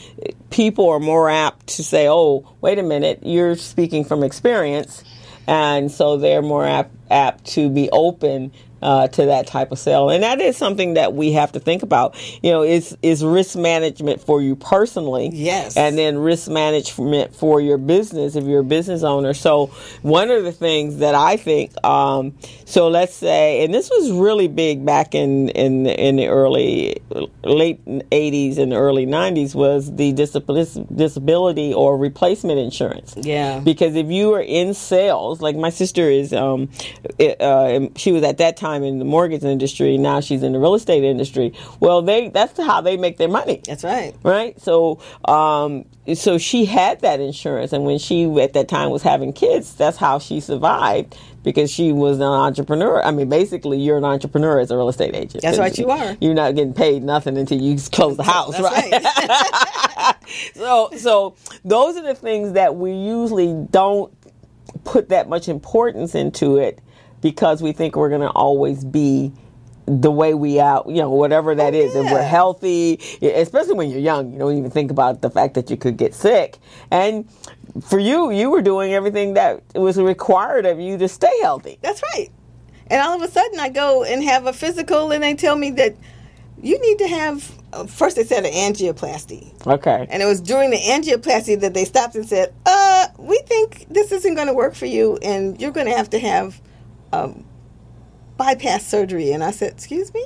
people are more apt to say, oh, wait a minute, you're speaking from experience. And so they're more apt to be open to that type of sale. And that is something that we have to think about. Is risk management for you personally. Yes. And then risk management for your business if you're a business owner. So one of the things that I think, so let's say, and this was really big back in the late 80s and early 90s, was the disability or replacement insurance. Yeah. Because if you are in sales, like my sister is, she was at that time in the mortgage industry. Now she's in the real estate industry. Well, that's how they make their money. That's right. Right. So, so she had that insurance, and when she at that time was having kids, that's how she survived, because she was an entrepreneur. I mean, basically, you're an entrepreneur as a real estate agent. That's right, you are. You're not getting paid nothing until you close the house, right? So those are the things that we usually don't put that much importance into it, because we think we're going to always be the way we are, whatever that is. And we're healthy, especially when you're young. You don't even think about the fact that you could get sick. And for you were doing everything that was required of you to stay healthy. That's right. And all of a sudden I go and have a physical, and they tell me that you need to have, first they said an angioplasty. Okay. And it was during the angioplasty that they stopped and said, we think this isn't going to work for you, and you're going to have bypass surgery. And I said, excuse me?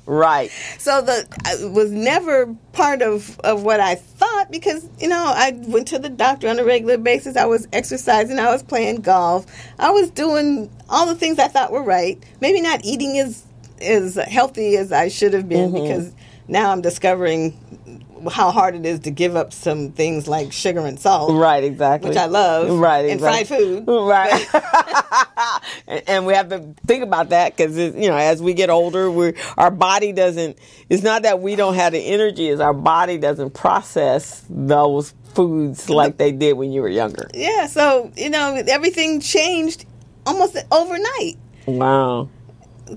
Right. So it was never part of what I thought, because, I went to the doctor on a regular basis. I was exercising. I was playing golf. I was doing all the things I thought were right. Maybe not eating as healthy as I should have been, because now I'm discovering how hard it is to give up some things like sugar and salt. Right, exactly. Which I love. Right, and fried food. Right. And we have to think about that, because, as we get older, our body doesn't, it's not that we don't have the energy, it's our body doesn't process those foods like they did when you were younger. Yeah, so, everything changed almost overnight. Wow.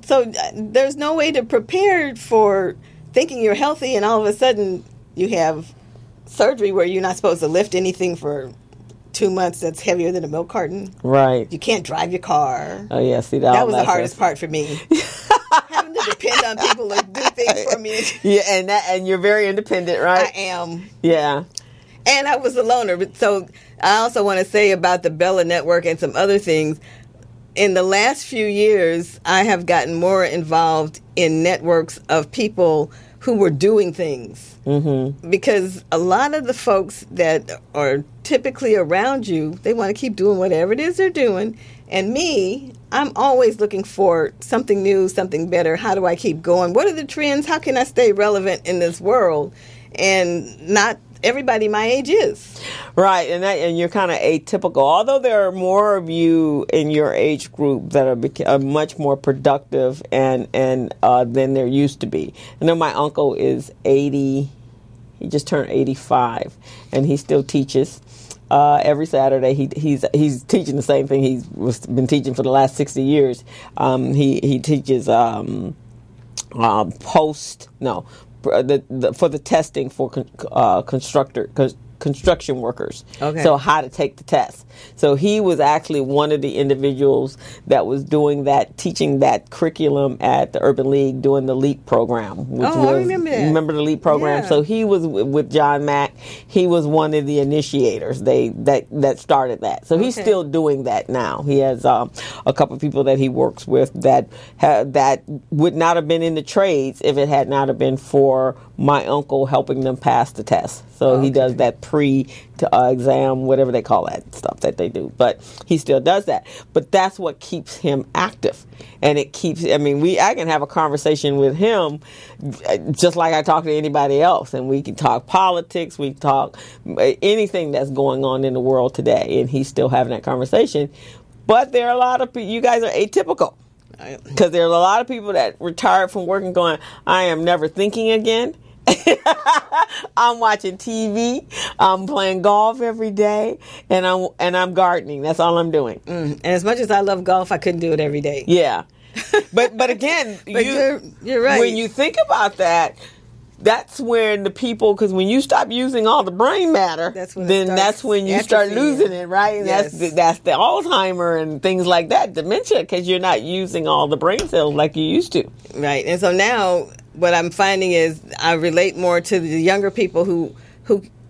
So there's no way to prepare for thinking you're healthy, and all of a sudden you have surgery where you're not supposed to lift anything for 2 months that's heavier than a milk carton. Right. You can't drive your car. Oh, yeah. See, that was the hardest part for me. Having to depend on people to do things for me. Yeah, and you're very independent, right? I am. Yeah. And I was a loner. But so I also want to say about the Bella Network and some other things. In the last few years, I have gotten more involved in networks of people who were doing things. Mm-hmm. Because a lot of the folks that are typically around you, they want to keep doing whatever it is they're doing. And me, I'm always looking for something new, something better. How do I keep going? What are the trends? How can I stay relevant in this world? And not everybody my age is. Right, and you're kind of atypical. Although there are more of you in your age group that are much more productive and than there used to be. I know my uncle is 80. He just turned 85, and he still teaches. Every Saturday, he's teaching the same thing he's been teaching for the last 60 years. He teaches for the testing for construction workers. Okay. So how to take the test. So he was actually one of the individuals that was doing that, teaching that curriculum at the Urban League, doing the LEAP program. Which I remember that. Remember the LEAP program? Yeah. So he was with John Mack. He was one of the initiators. That started that. So he's still doing that now. He has a couple of people that he works with that would not have been in the trades if it had not have been for my uncle helping them pass the test. So he does that pre-exam, whatever they call that stuff that they do. But he still does that. But that's what keeps him active. And it keeps, I can have a conversation with him just like I talk to anybody else. And we can talk politics, we can talk anything that's going on in the world today. And he's still having that conversation. But there are a lot of people, you guys are atypical. Because there are a lot of people that retired from work and going, I am never thinking again. I'm watching TV. I'm playing golf every day, and I'm gardening. That's all I'm doing. And as much as I love golf, I couldn't do it every day. Yeah, but again, you're right. When you think about that, that's when the people, because when you stop using all the brain matter, that's when you start losing it, right? And yes. that's the Alzheimer and things like that, dementia, because you're not using all the brain cells like you used to. Right, and so now what I'm finding is I relate more to the younger people who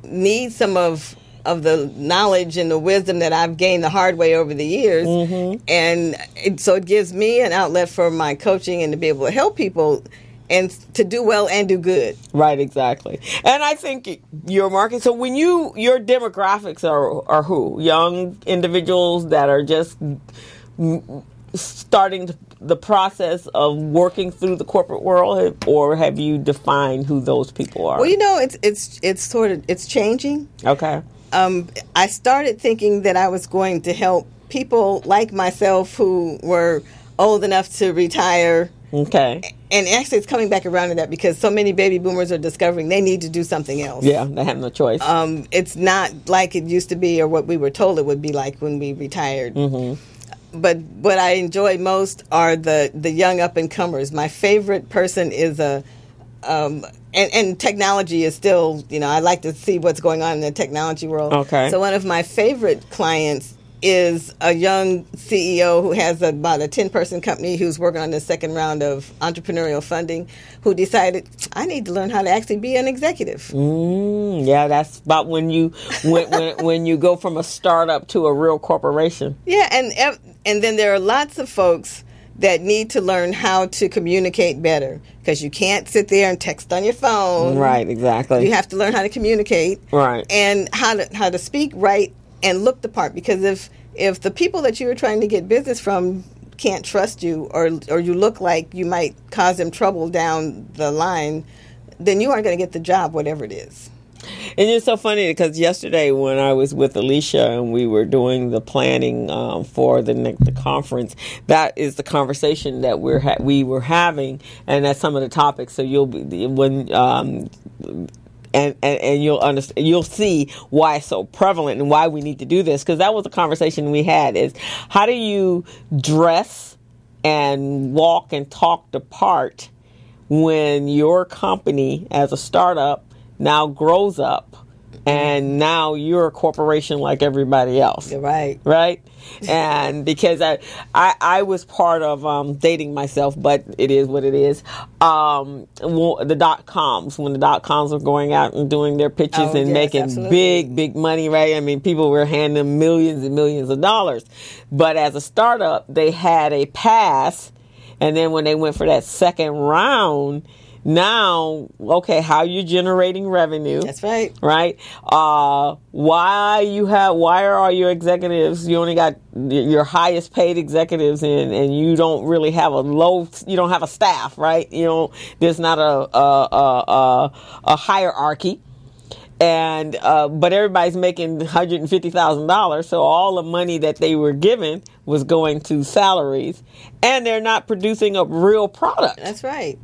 need some of the knowledge and the wisdom that I've gained the hard way over the years. Mm-hmm. And so it gives me an outlet for my coaching and to be able to help people and to do well and do good. Right, exactly. And I think your market, so when your demographics are who? Young individuals that are just starting the process of working through the corporate world, or have you defined who those people are? Well, it's changing. Okay. I started thinking that I was going to help people like myself who were old enough to retire. Okay. And actually, it's coming back around to that because so many baby boomers are discovering they need to do something else. Yeah, they have no choice. It's not like it used to be or what we were told it would be like when we retired. Mm-hmm. But what I enjoy most are the young up-and-comers. My favorite person is and technology is still, I like to see what's going on in the technology world. Okay. So one of my favorite clients is a young CEO who has about a 10-person company who's working on the second round of entrepreneurial funding, who decided, I need to learn how to actually be an executive. Yeah, that's about when you when you go from a startup to a real corporation. Yeah, and then there are lots of folks that need to learn how to communicate better, because you can't sit there and text on your phone. Right, exactly. You have to learn how to communicate. Right. And how to speak right and look the part, because if the people that you were trying to get business from can't trust you, or you look like you might cause them trouble down the line, then you aren't going to get the job, whatever it is. And it's so funny because yesterday when I was with Alicia and we were doing the planning for the conference, that is the conversation that we were having, and that's some of the topics. So you'll be And you'll understand, you'll see why it's so prevalent and why we need to do this, because that was a conversation we had, is how do you dress and walk and talk the part when your company as a startup now grows up and now you're a corporation like everybody else. You're right. Right? And because I was part of dating myself, but it is what it is. The dot-coms, when the dot-coms were going out and doing their pitches and making absolutely big money, right? I mean, people were handing them millions and millions of dollars. But as a startup, they had a pass. And then when they went for that second round, Now, okay, how you generating revenue? That's right. Right? Why are all your executives? You only got your highest paid executives in, and you don't really have you don't have a staff, right? There's not a hierarchy. And but everybody's making $150,000, so all the money that they were given was going to salaries, and they're not producing a real product. That's right.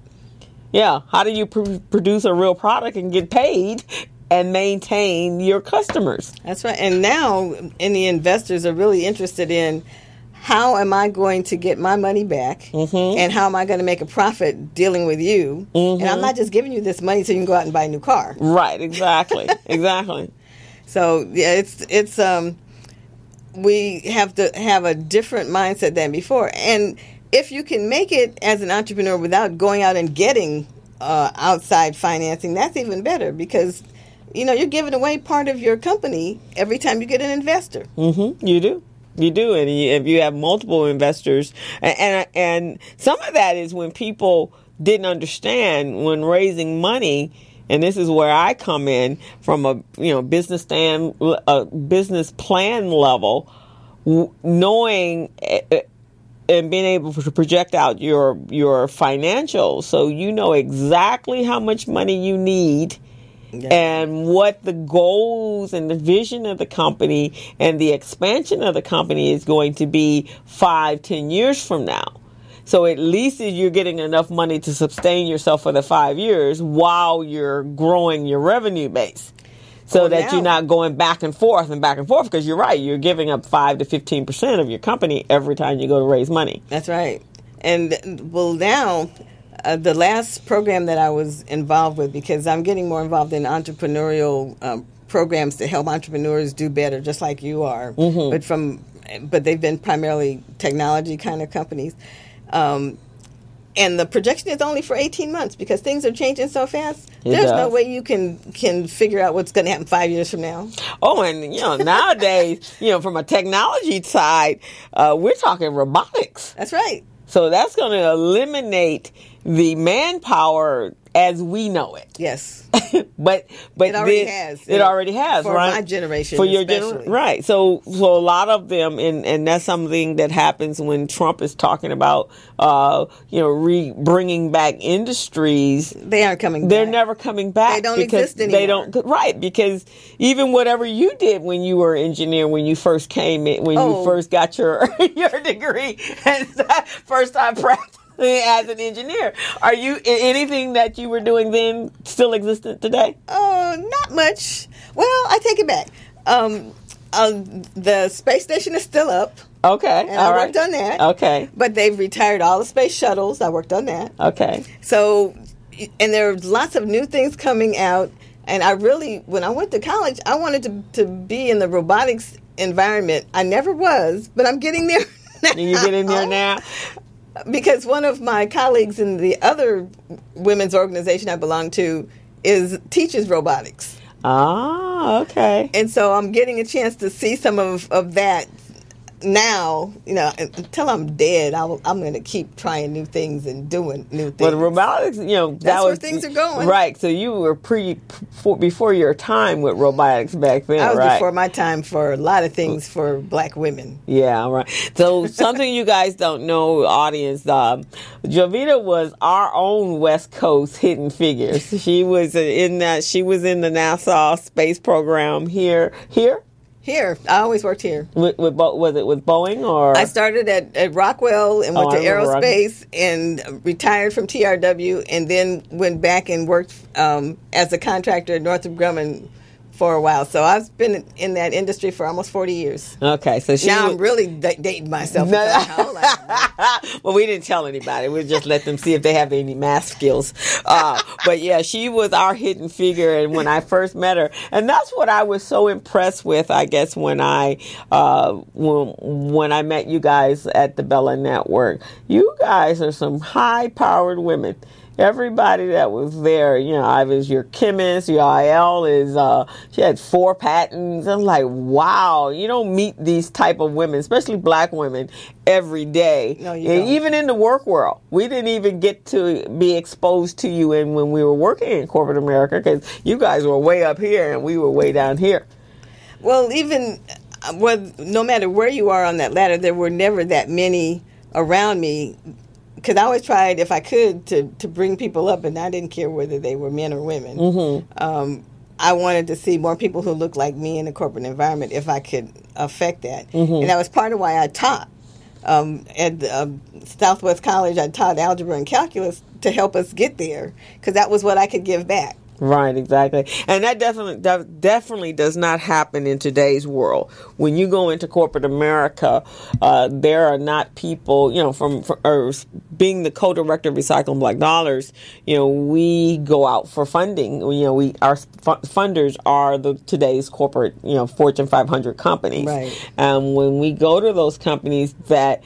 Yeah, how do you produce a real product and get paid and maintain your customers? That's right. And now, any investors are really interested in, how am I going to get my money back, and how am I going to make a profit dealing with you? And I'm not just giving you this money so you can go out and buy a new car. Right, exactly, exactly. So, yeah, it's we have to have a different mindset than before. And if you can make it as an entrepreneur without going out and getting outside financing, that's even better, because, you're giving away part of your company every time you get an investor. You do. You do, and if you have multiple investors, and some of that is when people didn't understand when raising money, and this is where I come in from a business plan level, knowing and being able to project out your financials, so you know exactly how much money you need. And what the goals and the vision of the company and the expansion of the company is going to be 5-10 years from now. So at least you're getting enough money to sustain yourself for the 5 years while you're growing your revenue base. So that you're not going back and forth, because you're right, you're giving up 5 to 15% of your company every time you go to raise money. That's right. And now, the last program that I was involved with, because I'm getting more involved in entrepreneurial programs to help entrepreneurs do better, just like you are, but they've been primarily technology kind of companies. And the projection is only for 18 months, because things are changing so fast. There's no way you can figure out what's going to happen 5 years from now. Oh, and nowadays, from a technology side, we're talking robotics. That's right. So that's going to eliminate the manpower as we know it. Yes. but it already has. It already has, for right? My generation, for your especially. Right. So a lot of them, and that's something that happens when Trump is talking about, bringing back industries. They aren't coming back. They're never coming back. They don't exist anymore. They don't. Right. Because even whatever you did when you were an engineer, when you first came in, when you first got your degree, and first time practice as an engineer, are you anything that you were doing then still existent today? Oh, not much. Well, I take it back. The space station is still up. Okay, and I worked on that. Okay, but they've retired all the space shuttles. I worked on that. Okay. So, and there are lots of new things coming out. And I really, when I went to college, I wanted to be in the robotics environment. I never was, but I'm getting there now. You're getting there now? Because one of my colleagues in the other women's organization I belong to teaches robotics. Ah, okay. And so I'm getting a chance to see some of that now. Until I'm dead, I'm going to keep trying new things and doing new things. But robotics, that's where things are going. Right. So you were before your time with robotics back then, I was right? before my time for a lot of things for black women. Yeah, right. So something you guys don't know, audience, Jovita was our own West Coast Hidden Figures. She was in the NASA space program here. Here. I always worked here. Was it with Boeing or? I started at Rockwell and went to aerospace and retired from TRW, and then went back and worked as a contractor at Northrop Grumman for a while. So I've been in that industry for almost 40 years. Okay. So I'm really dating myself. Well, we didn't tell anybody. We just let them see if they have any math skills. But yeah, she was our hidden figure. And when I first met her, and that's what I was so impressed with, I guess, when I met you guys at the Bella Network. You guys are some high-powered women. Everybody that was there, I was your chemist, your IL she had 4 patents. I'm like, wow, you don't meet these type of women, especially black women, every day. No, you and don't. Even in the work world. We didn't even get to be exposed to you when we were working in corporate America, because you guys were way up here and we were way down here. Well, even no matter where you are on that ladder, there were never that many around me. Because I always tried, if I could, to bring people up, and I didn't care whether they were men or women. Mm-hmm. I wanted to see more people who looked like me in the corporate environment if I could affect that. Mm-hmm. And that was part of why I taught. At Southwest College, I taught algebra and calculus to help us get there, because that was what I could give back. Right, exactly. And that definitely does not happen in today's world. When you go into corporate America, there are not people, from being the co-director of Recycling Black Dollars, we go out for funding. Our funders are today's corporate, Fortune 500 companies. Right. And when we go to those companies that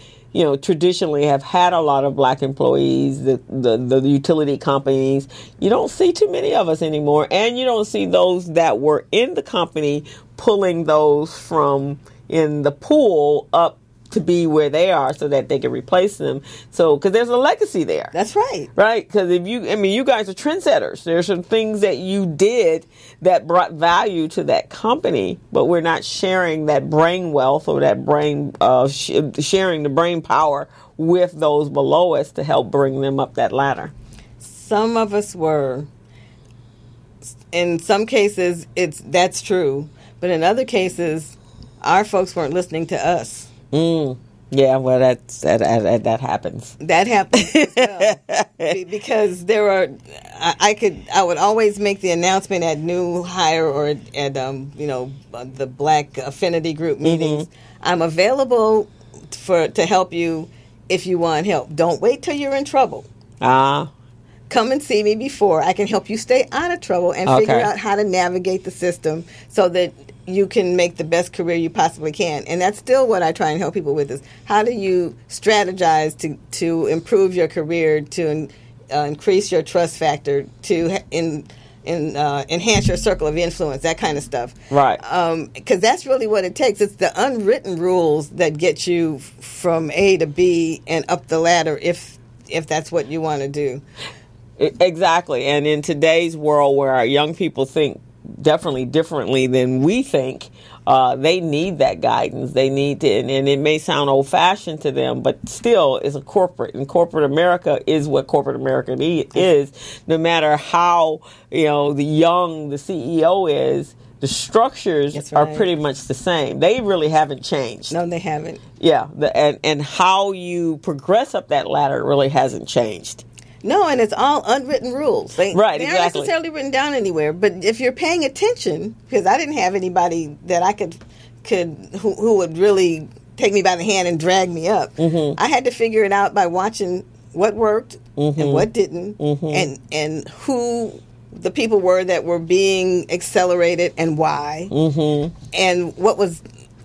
traditionally have had a lot of black employees, the utility companies, you don't see too many of us anymore. And you don't see those that were in the company pulling those from in the pool up to be where they are so that they can replace them. So, because there's a legacy there. That's right. Right? Because you guys are trendsetters. There's some things that you did that brought value to that company, but we're not sharing that brain wealth or that brain, sharing the brain power with those below us to help bring them up that ladder. Some of us were. In some cases, that's true. But in other cases, our folks weren't listening to us. Yeah, well, that happens. That happens as well. Because I would always make the announcement at new hire or at the Black Affinity Group meetings. Mm-hmm. I'm available to help you if you want help. Don't wait till you're in trouble. Come and see me before. I can help you stay out of trouble and figure out how to navigate the system so that you can make the best career you possibly can. And that's still what I try and help people with, is how do you strategize to improve your career, to increase your trust factor, to enhance your circle of influence, that kind of stuff. Right. Because that's really what it takes. It's the unwritten rules that get you from A to B and up the ladder if that's what you want to do. Exactly. And in today's world where our young people think definitely differently than we think, they need that guidance. They need to, and it may sound old-fashioned to them, but still is a corporate, and corporate America is what corporate America is. No matter how the CEO is, the structures are pretty much the same. They really haven't changed. No, they haven't. Yeah, and how you progress up that ladder really hasn't changed. No, and it's all unwritten rules. They aren't necessarily written down anywhere. But if you're paying attention, because I didn't have anybody that I could who would really take me by the hand and drag me up. Mm-hmm. I had to figure it out by watching what worked and what didn't, and who the people were that were being accelerated and why, and what was.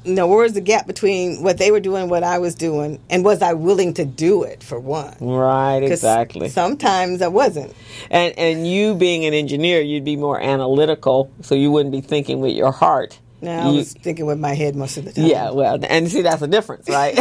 Where was the gap between what they were doing and what I was doing, and was I willing to do it, for one? Right, exactly. Sometimes I wasn't. And you being an engineer, you'd be more analytical, so you wouldn't be thinking with your heart. No, I was thinking with my head most of the time. Yeah, well, and see, that's a difference, right?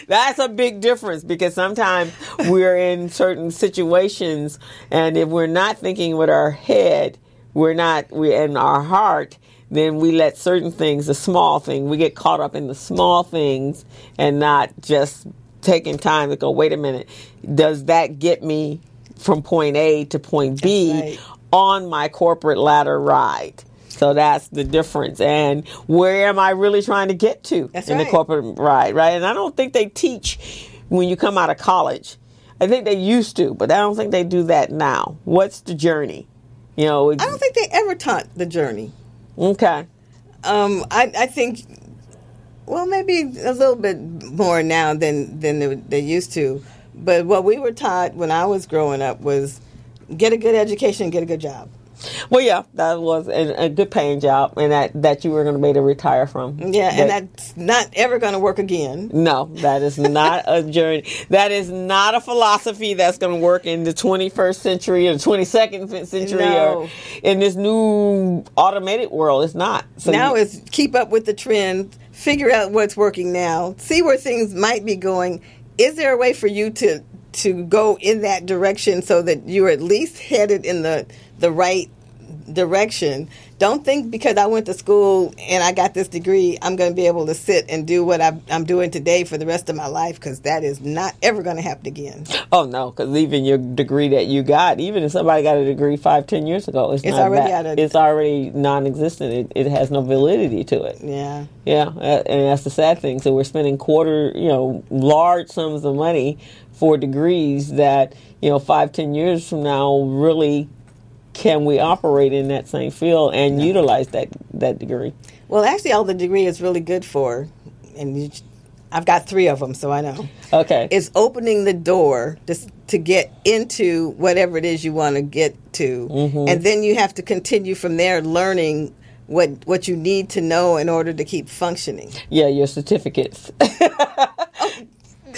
That's a big difference, because sometimes we're in certain situations, and if we're not thinking with our head, we're in our heart, then we let certain things, the small thing, we get caught up in the small things and not just taking time to go, wait a minute, does that get me from point A to point B on my corporate ladder ride? So that's the difference. And where am I really trying to get to the corporate ride, right? And I don't think they teach when you come out of college. I think they used to, but I don't think they do that now. What's the journey? I don't think they ever taught the journey. Okay. I think, well, maybe a little bit more now than they used to. But what we were taught when I was growing up was get a good education, get a good job. Well, yeah, that was a good paying job, and that you were going to be able to retire from. Yeah, and that's not ever going to work again. No, that is not a journey. That is not a philosophy that's going to work in the 21st century or the 22nd century or in this new automated world. It's not. So now it's keep up with the trend, figure out what's working now, see where things might be going. Is there a way for you to go in that direction so that you're at least headed in the right direction? Don't think because I went to school and I got this degree, I'm going to be able to sit and do what I'm doing today for the rest of my life, because that is not ever going to happen again. Oh, no, because even your degree that you got, even if somebody got a degree 5-10 years ago, it's already non-existent. It has no validity to it. Yeah. Yeah, and that's the sad thing. So we're spending large sums of money for degrees that, 5-10 years from now, really, can we operate in that same field and utilize that degree? Well, actually, all the degree is really good for, and I've got 3 of them, so I know. Okay. It's opening the door to get into whatever it is you want to get to. Mm-hmm. And then you have to continue from there learning what you need to know in order to keep functioning. Yeah, your certificates.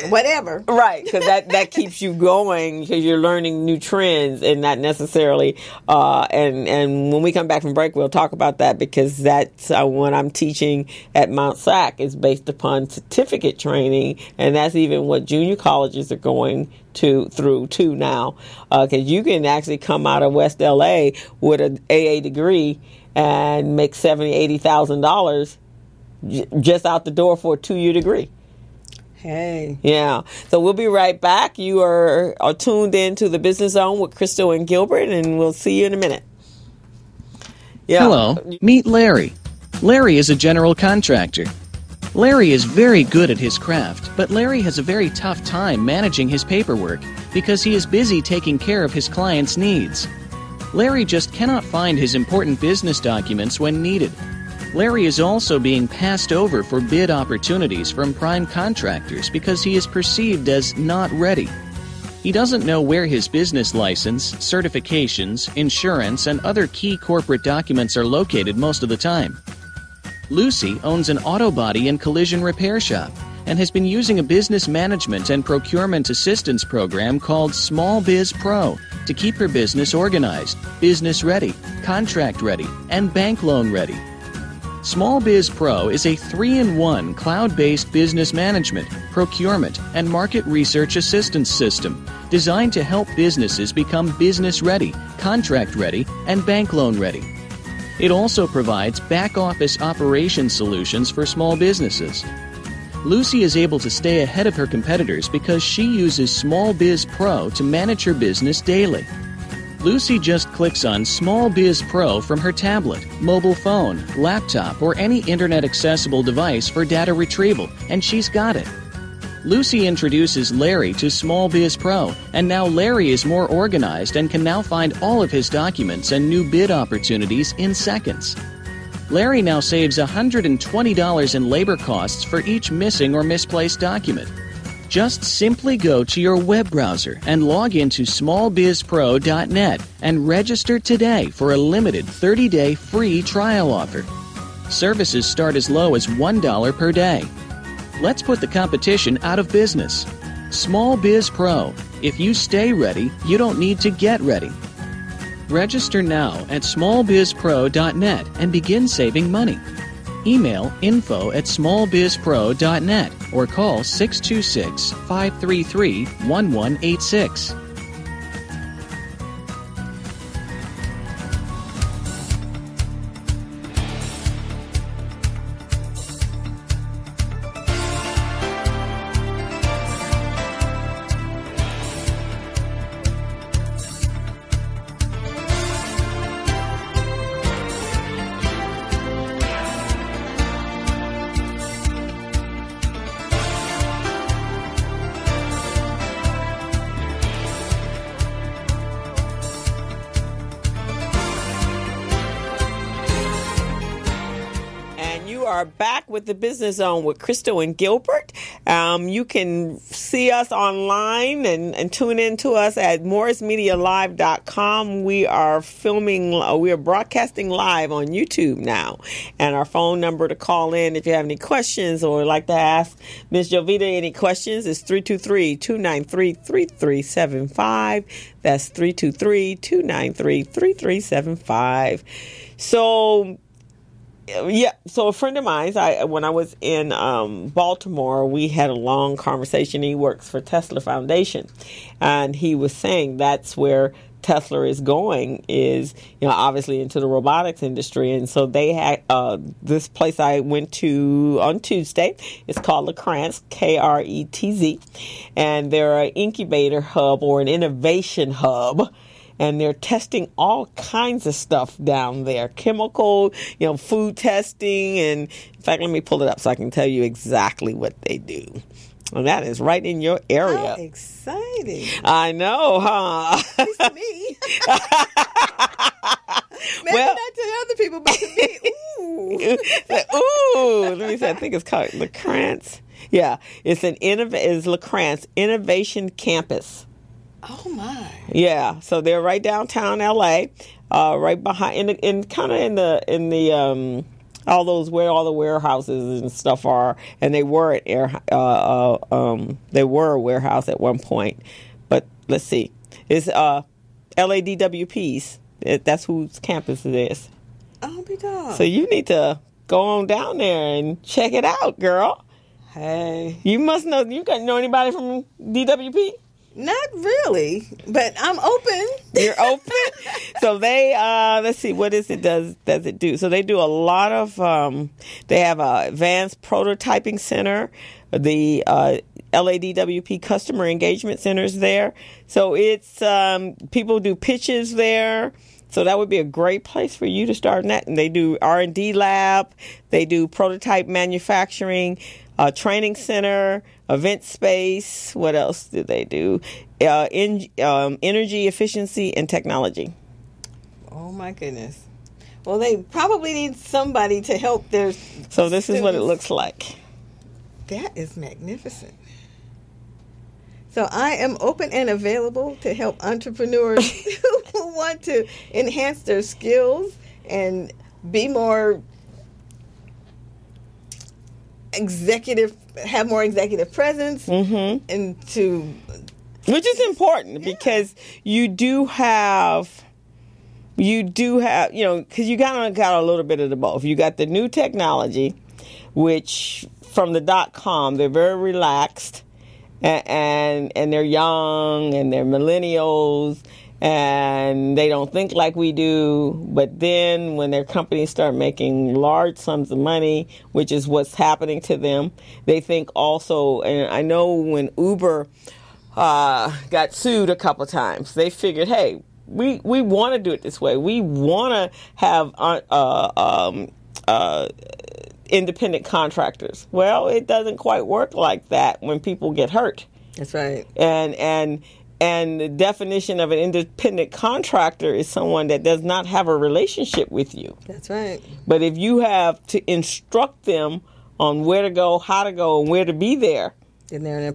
Whatever. Right, because that keeps you going because you're learning new trends and not necessarily, and when we come back from break, we'll talk about that, because that's what I'm teaching at Mount SAC is based upon certificate training, and that's even what junior colleges are going through too now, because you can actually come out of West LA with an AA degree and make $70,000-$80,000 just out the door for a 2-year degree. Hey. Yeah. So we'll be right back. You are tuned in to the Business Zone with Crystal and Gilbert, and we'll see you in a minute. Yeah. Hello. Meet Larry. Larry is a general contractor. Larry is very good at his craft, but Larry has a very tough time managing his paperwork because he is busy taking care of his clients' needs. Larry just cannot find his important business documents when needed. Larry is also being passed over for bid opportunities from prime contractors because he is perceived as not ready. He doesn't know where his business license, certifications, insurance, and other key corporate documents are located most of the time. Lucy owns an auto body and collision repair shop and has been using a business management and procurement assistance program called Small Biz Pro to keep her business organized, business ready, contract ready, and bank loan ready. Small Biz Pro is a 3-in-1 cloud-based business management, procurement, and market research assistance system designed to help businesses become business ready, contract ready, and bank loan ready. It also provides back-office operation solutions for small businesses. Lucy is able to stay ahead of her competitors because she uses Small Biz Pro to manage her business daily. Lucy just clicks on Small Biz Pro from her tablet, mobile phone, laptop, or any internet-accessible device for data retrieval, and she's got it. Lucy introduces Larry to Small Biz Pro, and now Larry is more organized and can now find all of his documents and new bid opportunities in seconds. Larry now saves $120 in labor costs for each missing or misplaced document. Just simply go to your web browser and log into smallbizpro.net and register today for a limited 30-day free trial offer. Services start as low as $1 per day. Let's put the competition out of business. Small Biz Pro. If you stay ready, you don't need to get ready. Register now at smallbizpro.net and begin saving money. Email info@smallbizpro.net or call 626-533-1186. are back with the Business Zone with Crystal and Gilbert. You can see us online and tune in to us at morrismedialive.com. We are broadcasting live on YouTube now. And our phone number to call in if you have any questions or would like to ask Ms. Jovita any questions is 323-293-3375. That's 323-293-3375. So a friend of mine, when I was in Baltimore, we had a long conversation. He works for Tesla Foundation, and he was saying that's where Tesla is going, is obviously into the robotics industry. And so they had this place I went to on Tuesday. It's called LeCrantz, Kretz, and they're an incubator hub or an innovation hub. And they're testing all kinds of stuff down there. Chemical, food testing. And in fact, let me pull it up so I can tell you exactly what they do. And that is right in your area. How exciting. I know, huh? At least to me. Maybe not to the other people, but to me, ooh. Ooh. Let me see. I think it's called LeCrantz. Yeah. It's LeCrantz Innovation Campus. Oh my! Yeah, so they're right downtown LA, right behind in the all those where all the warehouses and stuff are, and they were at they were a warehouse at one point, but let's see, it's LADWP's. That's whose campus it is. Oh, be dog. So you need to go on down there and check it out, girl. Hey, you must know. You know anybody from DWP? Not really, but I'm open. You're open? So they, let's see, what does it do? So they do a lot of, they have a advanced prototyping center, the LADWP customer engagement centers there. So it's, people do pitches there. So that would be a great place for you to start in that. And they do R&D lab. They do prototype manufacturing, training center, event space. What else do they do? Energy efficiency and technology. Oh my goodness. Well, they probably need somebody to help their So this is what it looks like. That is magnificent. So I am open and available to help entrepreneurs who want to enhance their skills and be more have more executive presence, and which is important because you do have, because you got a little bit of the both. You got the new technology, which from the .com, they're very relaxed, and they're young and they're millennials. And they don't think like we do, but then when their companies start making large sums of money, which is what's happening to them, they think also, and I know when Uber got sued a couple of times, they figured, hey, we want to do it this way. We want to have independent contractors. Well, it doesn't quite work like that when people get hurt. That's right. And the definition of an independent contractor is someone that does not have a relationship with you. That's right. But if you have to instruct them on where to go, how to go, and where to be there, then they're an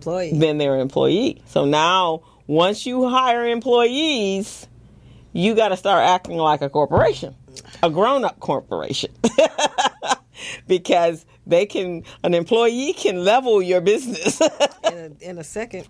employee. So now, once you hire employees, you got to start acting like a corporation, a grown-up corporation. Because an employee can level your business. in a second.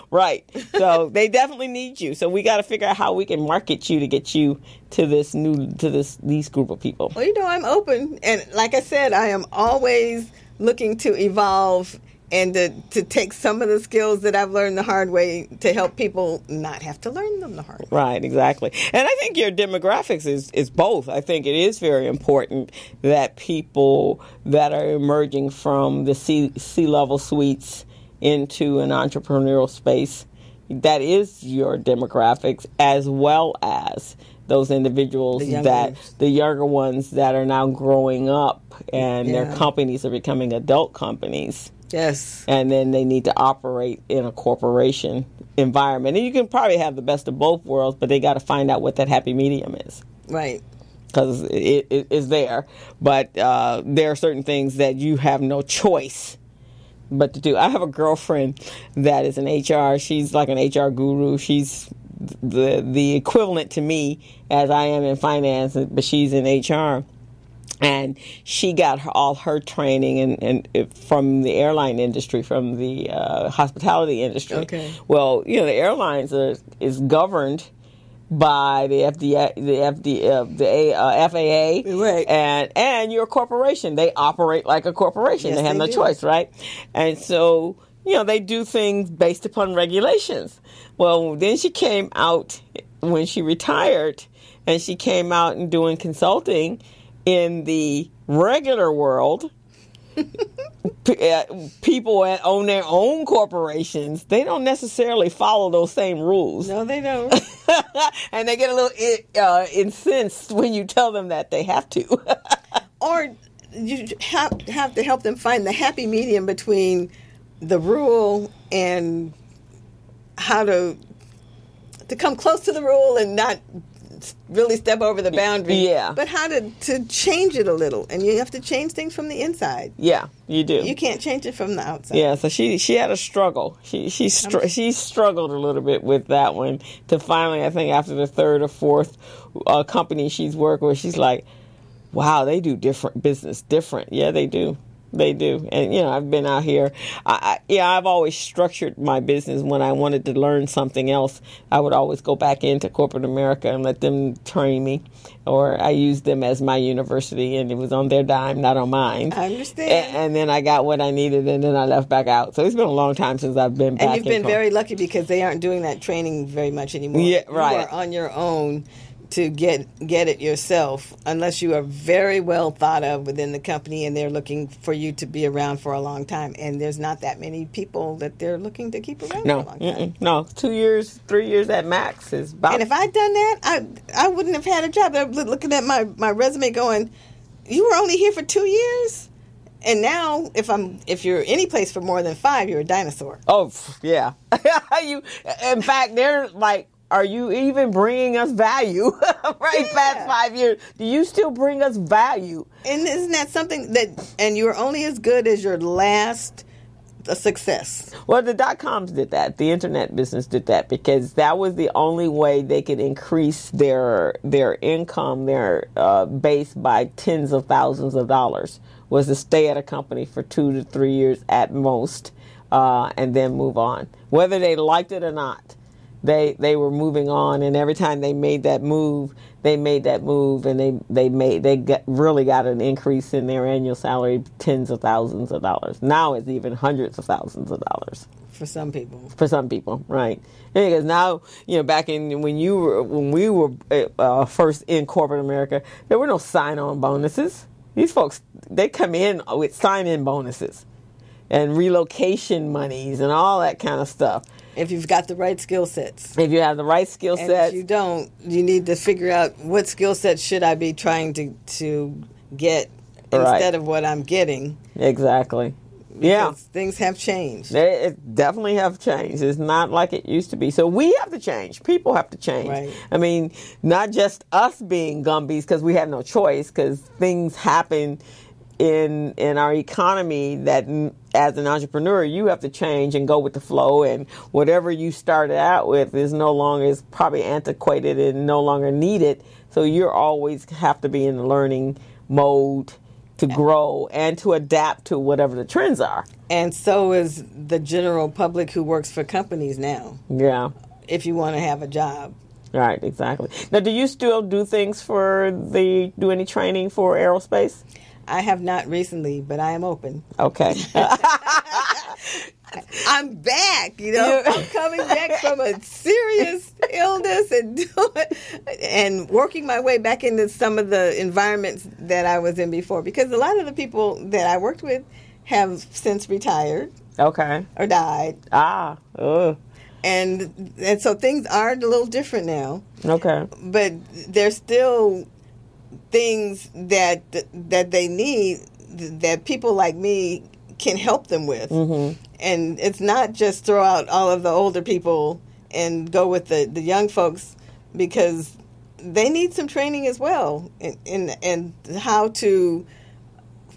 Right. So they definitely need you. So we got to figure out how we can market you to get you to these group of people. Well, I'm open. And like I said, I am always looking to evolve and to take some of the skills that I've learned the hard way to help people not have to learn them the hard way. Right, exactly. And I think your demographics is both. I think it is very important that people that are emerging from the C-level suites into an entrepreneurial space, that is your demographics, as well as those individuals the younger ones that are now growing up and their companies are becoming adult companies. Yes. And then they need to operate in a corporation environment. And you can probably have the best of both worlds, but they got to find out what that happy medium is. Right. because it is there. But there are certain things that you have no choice but to do. I have a girlfriend that is an HR. She's like an HR guru. She's the equivalent to me as I am in finance, but she's in HR. And she got all her training and from the airline industry, from the hospitality industry. Okay. Well, the airlines is governed by the FAA, right? And your corporation. They operate like a corporation. Yes, they have no do. choice, right? And so they do things based upon regulations. Well, then she came out when she retired, and she came out and doing consulting in the regular world. People that own their own corporations, they don't necessarily follow those same rules. No, they don't. And they get a little incensed when you tell them that they have to. Or you have to help them find the happy medium between the rule and how to come close to the rule and not really step over the boundary. Yeah. But how to change it a little. And you have to change things from the inside. Yeah, you do. You can't change it from the outside. Yeah, so she had a struggle. She struggled a little bit with that one to finally, I think after the third or fourth company she's worked with, she's like, wow, they do business different. Yeah, they do. They do. And, I've been out here. I've always structured my business when I wanted to learn something else. I would always go back into corporate America and let them train me. Or I used them as my university, and it was on their dime, not on mine. I understand. And then I got what I needed, and then I left back out. So it's been a long time since I've been back. And you've been very lucky because they aren't doing that training very much anymore. Yeah, right. You are on your own to get it yourself, unless you are very well thought of within the company and they're looking for you to be around for a long time. And there's not that many people that they're looking to keep around for a long time. No, 2 years, 3 years at max is about. And if I'd done that, I wouldn't have had a job. They're looking at my resume going, you were only here for 2 years? And now, if you're any place for more than 5, you're a dinosaur. Oh, yeah. In fact, they're like, are you even bringing us value? Past 5 years. Do you still bring us value? And isn't that something and you're only as good as your last success? Well, the dot-coms did that. The internet business did that because that was the only way they could increase their income, their base by tens of thousands of dollars, was to stay at a company for 2 to 3 years at most and then move on. Whether they liked it or not. They were moving on, and every time they made that move, and they really got an increase in their annual salary, tens of thousands of dollars. Now it's even hundreds of thousands of dollars for some people. For some people, right? Because now, back in when we were first in corporate America, there were no sign-on bonuses. These folks, they come in with sign-in bonuses and relocation monies and all that kind of stuff. If you've got the right skill sets. If you have the right skill sets. And if you don't, you need to figure out what skill sets should I be trying to get instead of what I'm getting. Exactly. Because things have changed. They definitely have changed. It's not like it used to be. So we have to change. People have to change. Right. I mean, not just us being Gumbies because we have no choice, because things happen in our economy that as an entrepreneur you have to change and go with the flow, and whatever you started out with is probably antiquated and no longer needed, so you're always have to be in the learning mode to grow and to adapt to whatever the trends are. And so is the general public who works for companies now. Yeah. If you want to have a job. Right, exactly. Now, do you still do things do any training for aerospace? I have not recently, but I am open. Okay. I'm back, I'm coming back from a serious illness and working my way back into some of the environments that I was in before. Because a lot of the people that I worked with have since retired. Okay. Or died. And so things are a little different now. Okay. But there's still things that they need that people like me can help them with. Mm-hmm. And it's not just throw out all of the older people and go with the young folks, because they need some training as well in how to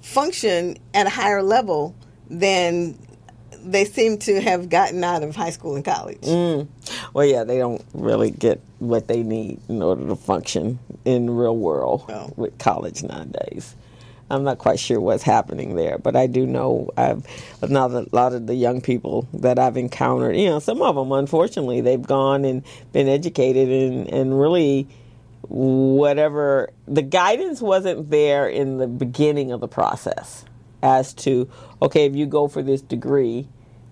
function at a higher level than they seem to have gotten out of high school and college. Well, yeah, they don't really get what they need in order to function in the real world with college nowadays. I'm not quite sure what's happening there, but I do know a lot of the young people that I've encountered, some of them, unfortunately, they've gone and been educated and really whatever, the guidance wasn't there in the beginning of the process as to, okay, if you go for this degree,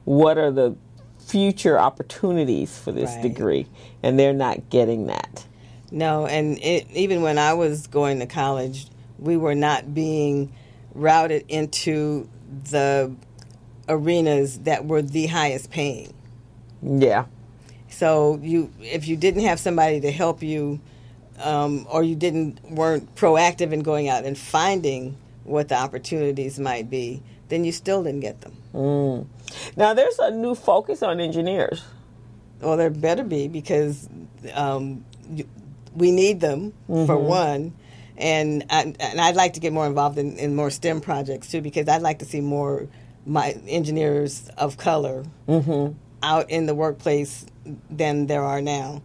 what are the future opportunities for this degree? And they're not getting that. No, and even when I was going to college, we were not being routed into the arenas that were the highest paying. Yeah. So if you didn't have somebody to help you, or you weren't proactive in going out and finding what the opportunities might be, then you still didn't get them. Now there's a new focus on engineers. Well, there better be, because we need them for one. And I'd like to get more involved in more STEM projects, too, because I'd like to see more my engineers of color out in the workplace than there are now.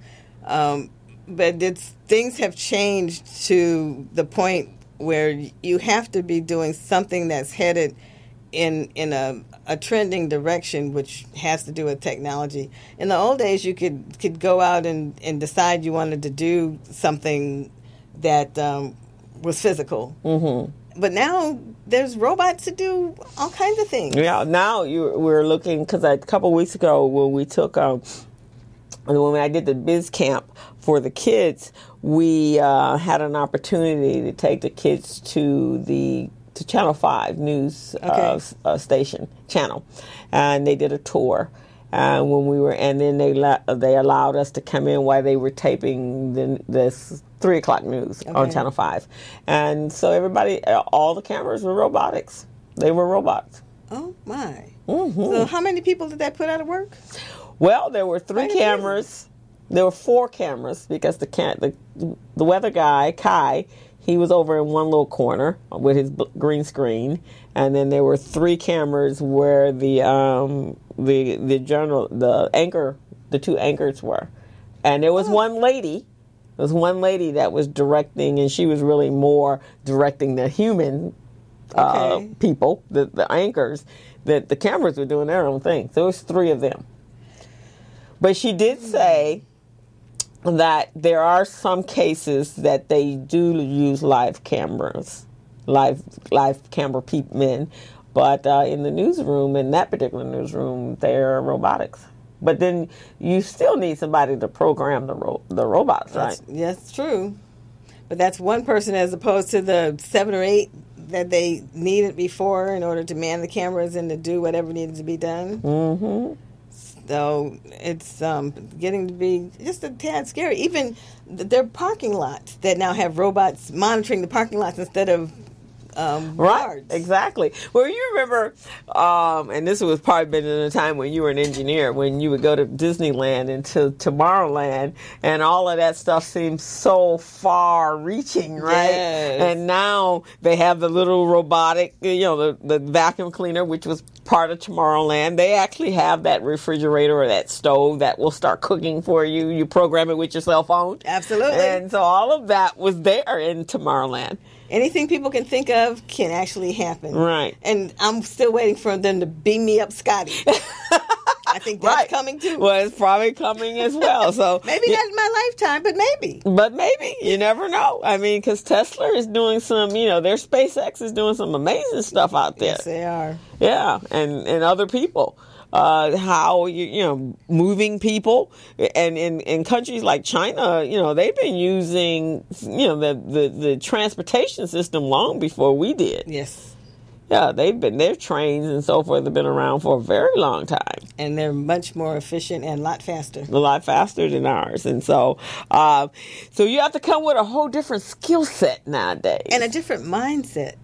But things have changed to the point where you have to be doing something that's headed in a trending direction, which has to do with technology. In the old days, you could go out and decide you wanted to do something that was physical. But now there's robots to do all kinds of things. Yeah, now we're looking, because a couple of weeks ago when we took, when I did the biz camp for the kids, we had an opportunity to take the kids to Channel 5 news station channel, and they did a tour. And then they allowed us to come in while they were taping this 3 o'clock news on Channel 5. And so all the cameras were robotics. They were robots. Oh, my. So how many people did that put out of work? Well, there were 3 cameras. There were 4 cameras, because the weather guy, Kai, he was over in one little corner with his green screen, and then there were 3 cameras where the 2 anchors were, and there was one lady. There was one lady that was directing, and she was really more directing the human people, the anchors. That the cameras were doing their own thing. So it was 3 of them. But she did say that there are some cases that they do use live camera men, but in the newsroom, in that particular newsroom, they're robotics. But then you still need somebody to program the robots, right? That's true. But that's one person as opposed to the 7 or 8 that they needed before in order to man the cameras and to do whatever needed to be done. So it's getting to be just a tad scary. Even there are parking lots that now have robots monitoring the parking lots instead of guards. Exactly. Well, you remember, and this was probably been in a time when you were an engineer, when you would go to Disneyland and to Tomorrowland, and all of that stuff seemed so far-reaching, right? Yes. And now they have the little robotic, the vacuum cleaner, which was part of Tomorrowland. They actually have that refrigerator or that stove that will start cooking for you. You program it with your cell phone. Absolutely. And so all of that was there in Tomorrowland. Anything people can think of can actually happen. Right. And I'm still waiting for them to beam me up Scotty. I think that's coming too. Well, it's probably coming as well. So maybe not in my lifetime, but maybe. But maybe. You never know. I mean, because Tesla is doing some, their SpaceX is doing some amazing stuff out there. Yes, they are. Yeah, and other people. How moving people, and in countries like China, they've been using the transportation system long before we did. Yes. Yeah, their trains and so forth have been around for a very long time, and they're much more efficient and a lot faster than ours. And so you have to come with a whole different skill set nowadays, and a different mindset.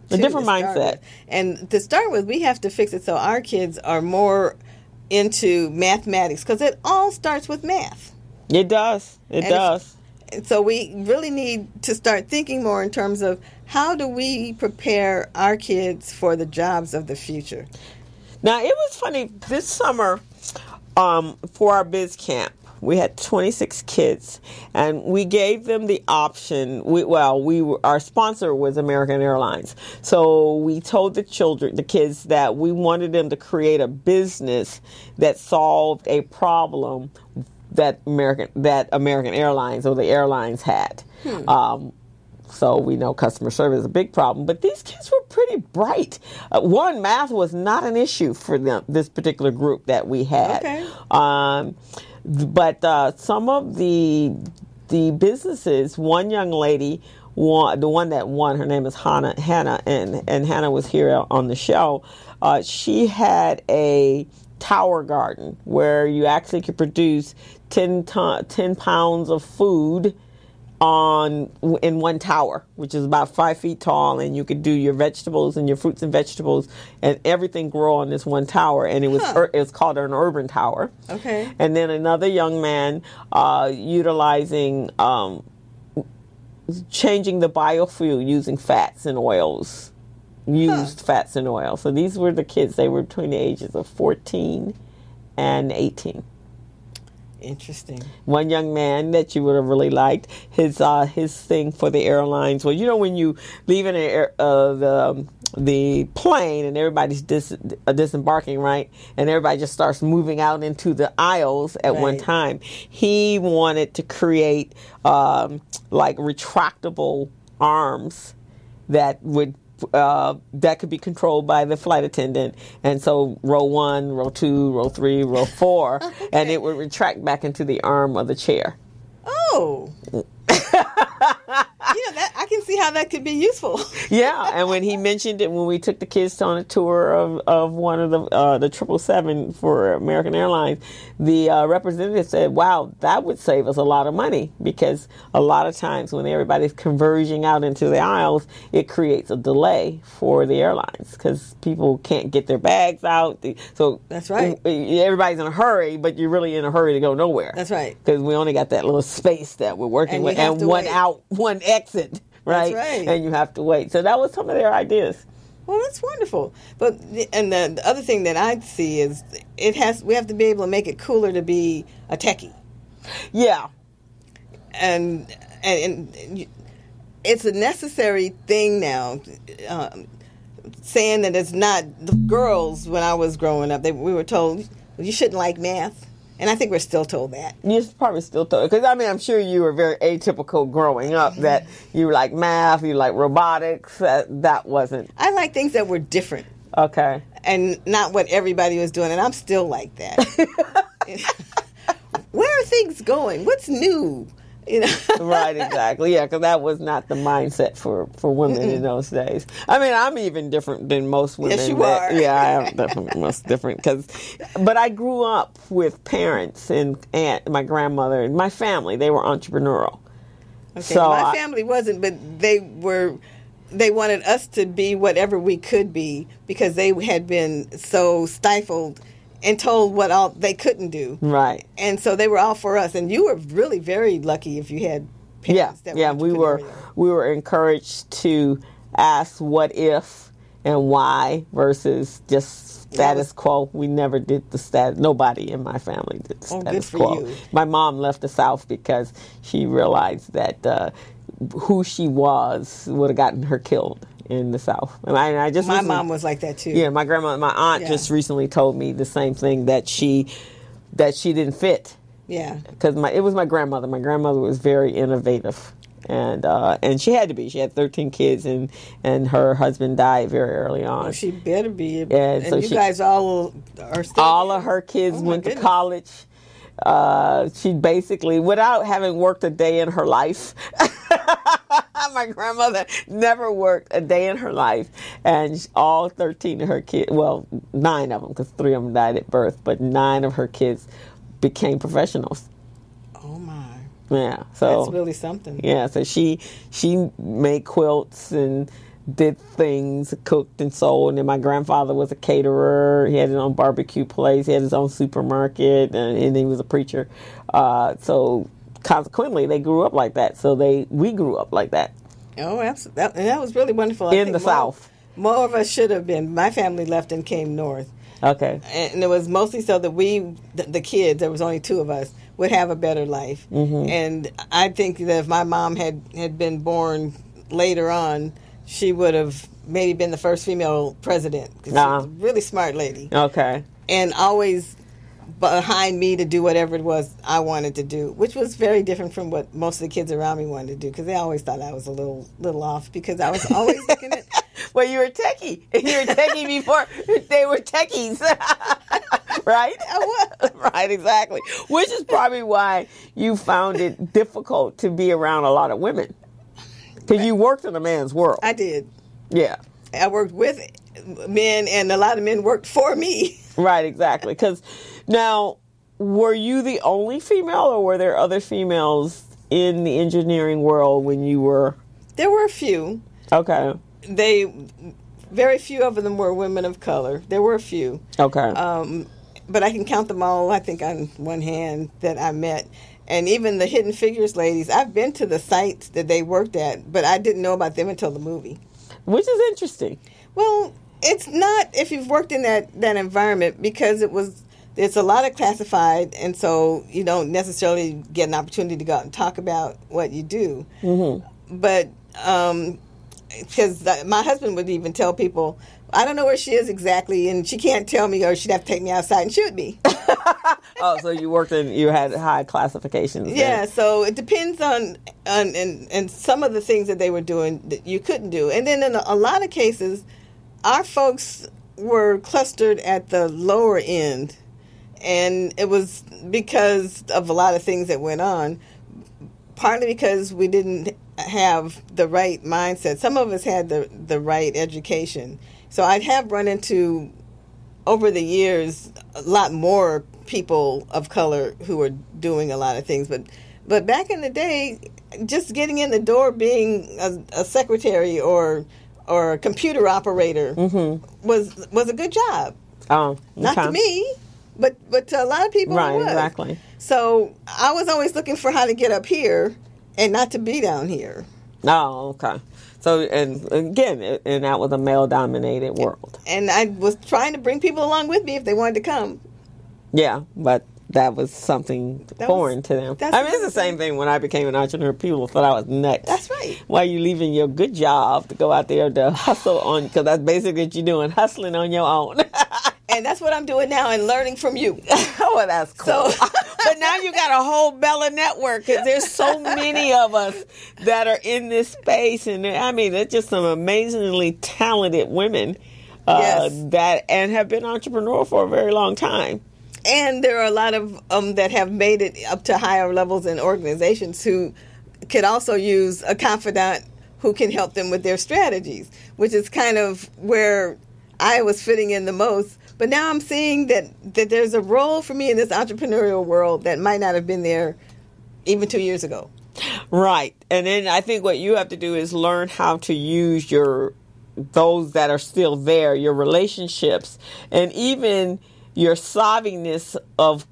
And to start with, we have to fix it so our kids are more into mathematics, because it all starts with math. It does. So we really need to start thinking more in terms of how do we prepare our kids for the jobs of the future. Now, it was funny this summer for our biz camp. We had 26 kids, and we gave them the option. Our sponsor was American Airlines, so we told the kids, that we wanted them to create a business that solved a problem that American Airlines or the airlines had. So we know customer service is a big problem, but these kids were pretty bright. Math was not an issue for them, this particular group that we had. Okay. But some of the businesses, one young lady, the one that won, her name is Hannah, and Hannah was here on the show. She had a tower garden where you actually could produce 10 pounds of food in one tower, which is about 5 feet tall, and you could do your vegetables and your fruits and vegetables and everything grow on this one tower, and it was called an urban tower. Okay. And then another young man utilizing changing the biofuel using fats and oils, fats and oil. So these were the kids. They were between the ages of 14 and 18. Interesting. One young man that you would have really liked, his thing for the airlines. Well, when you leave in the plane and everybody's disembarking, right, and everybody just starts moving out into the aisles at one time. He wanted to create like retractable arms that could be controlled by the flight attendant, and so row 1, row 2, row 3, row 4, okay. And it would retract back into the arm of the chair. Oh. I can see how that could be useful. Yeah, and when he mentioned it, when we took the kids on a tour of one of the 777 for American Airlines, the representative said, "Wow, that would save us a lot of money, because a lot of times when everybody's converging out into the aisles, it creates a delay for the airlines because people can't get their bags out. So that's right. Everybody's in a hurry, but you're really in a hurry to go nowhere. That's right. Because we only got that little space that we're working with, and one out, one exit." Right? That's right. And you have to wait. So that was some of their ideas. Well, that's wonderful. But the other thing that I see is we have to be able to make it cooler to be a techie. Yeah. And it's a necessary thing now. Saying that it's not the girls. When I was growing up, we were told you shouldn't like math. And I think we're still told that. You're probably still told. Because, I'm sure you were very atypical growing up, that you like math, you like robotics. That wasn't. I like things that were different. Okay. And not what everybody was doing. And I'm still like that. Where are things going? What's new? Right, exactly. Yeah, because that was not the mindset for women in those days. I'm even different than most women. Yes, you are. Yeah, I am definitely most different. But I grew up with parents and my grandmother and my family. They were entrepreneurial. Okay, so my family wasn't, but they wanted us to be whatever we could be because they had been so stifled and told what all they couldn't do. Right. And so they were all for us. And you were really very lucky if you had parents that were we were encouraged to ask what if and why versus just status quo. We never did the status. Nobody in my family did the status quo. You. My mom left the South because she realized that who she was would have gotten her killed in the South. And my mom was like that too. Yeah, my aunt just recently told me the same thing, that she didn't fit. Yeah. Because it was my grandmother. My grandmother was very innovative, and she had to be. She had 13 kids, and her husband died very early on. Well, she better be. And so you guys all are still. All of her kids went to college. She basically, without having worked a day in her life. My grandmother never worked a day in her life, and all 13 of her kids, 9 of them, because 3 of them died at birth, but 9 of her kids became professionals. Oh my! Yeah, so that's really something. Yeah, so she made quilts and did things, cooked and sold. And then my grandfather was a caterer. He had his own barbecue place. He had his own supermarket, and he was a preacher. So consequently, they grew up like that. So we grew up like that. Oh, absolutely. And that was really wonderful. I In think the South. More of us should have been. My family left and came north. Okay. And it was mostly so that the kids, there was only two of us, would have a better life. Mm-hmm. And I think that if my mom had been born later on, she would have maybe been the first female president. 'Cause she was a really smart lady. Okay. And always behind me to do whatever it was I wanted to do, which was very different from what most of the kids around me wanted to do, because they always thought I was a little off, because I was always looking at... Well, you were techie. You were techie before they were techies. Right? I was. Right, exactly. Which is probably why you found it difficult to be around a lot of women. Because you worked in a man's world. I did. Yeah. I worked with men, and a lot of men worked for me. Right, exactly. Because now, were you the only female, or were there other females in the engineering world when you were... There were a few. Okay. Very few of them were women of color. There were a few. Okay. But I can count them all, I think, on one hand that I met. And even the Hidden Figures ladies, I've been to the sites that they worked at, but I didn't know about them until the movie. Which is interesting. Well, it's not if you've worked in that environment, because it's a lot of classified, and so you don't necessarily get an opportunity to go out and talk about what you do. Mm-hmm. But because my husband would even tell people, I don't know where she is exactly, and she can't tell me, or she'd have to take me outside and shoot me. Oh, so you had high classifications. Yeah, so it depends on some of the things that they were doing that you couldn't do. And then in a lot of cases, our folks were clustered at the lower end, and it was because of a lot of things that went on, partly because we didn't have the right mindset. Some of us had the right education. So I'd have run into, over the years, a lot more people of color who were doing a lot of things. But back in the day, just getting in the door, being a secretary or a computer operator was a good job. Oh, okay. Not to me, but to a lot of people it was. Right, exactly. So I was always looking for how to get up here and not to be down here. Oh, okay. So, and again, and that was a male-dominated world. And I was trying to bring people along with me if they wanted to come. Yeah, but that was something foreign to them. I mean, it's the same thing when I became an entrepreneur. People thought I was nuts. That's right. Why are you leaving your good job to go out there to hustle on? Because that's basically what you're doing, hustling on your own. And that's what I'm doing now and learning from you. Oh, that's cool. So, but now you got a whole Bella network, because there's so many of us that are in this space. And I mean, there's just some amazingly talented women that have been entrepreneurial for a very long time. And there are a lot of that have made it up to higher levels in organizations who could also use a confidant who can help them with their strategies, which is kind of where I was fitting in the most. But now I'm seeing that there's a role for me in this entrepreneurial world that might not have been there even 2 years ago. Right. And then I think what you have to do is learn how to use those that are still there, your relationships, and even your savviness of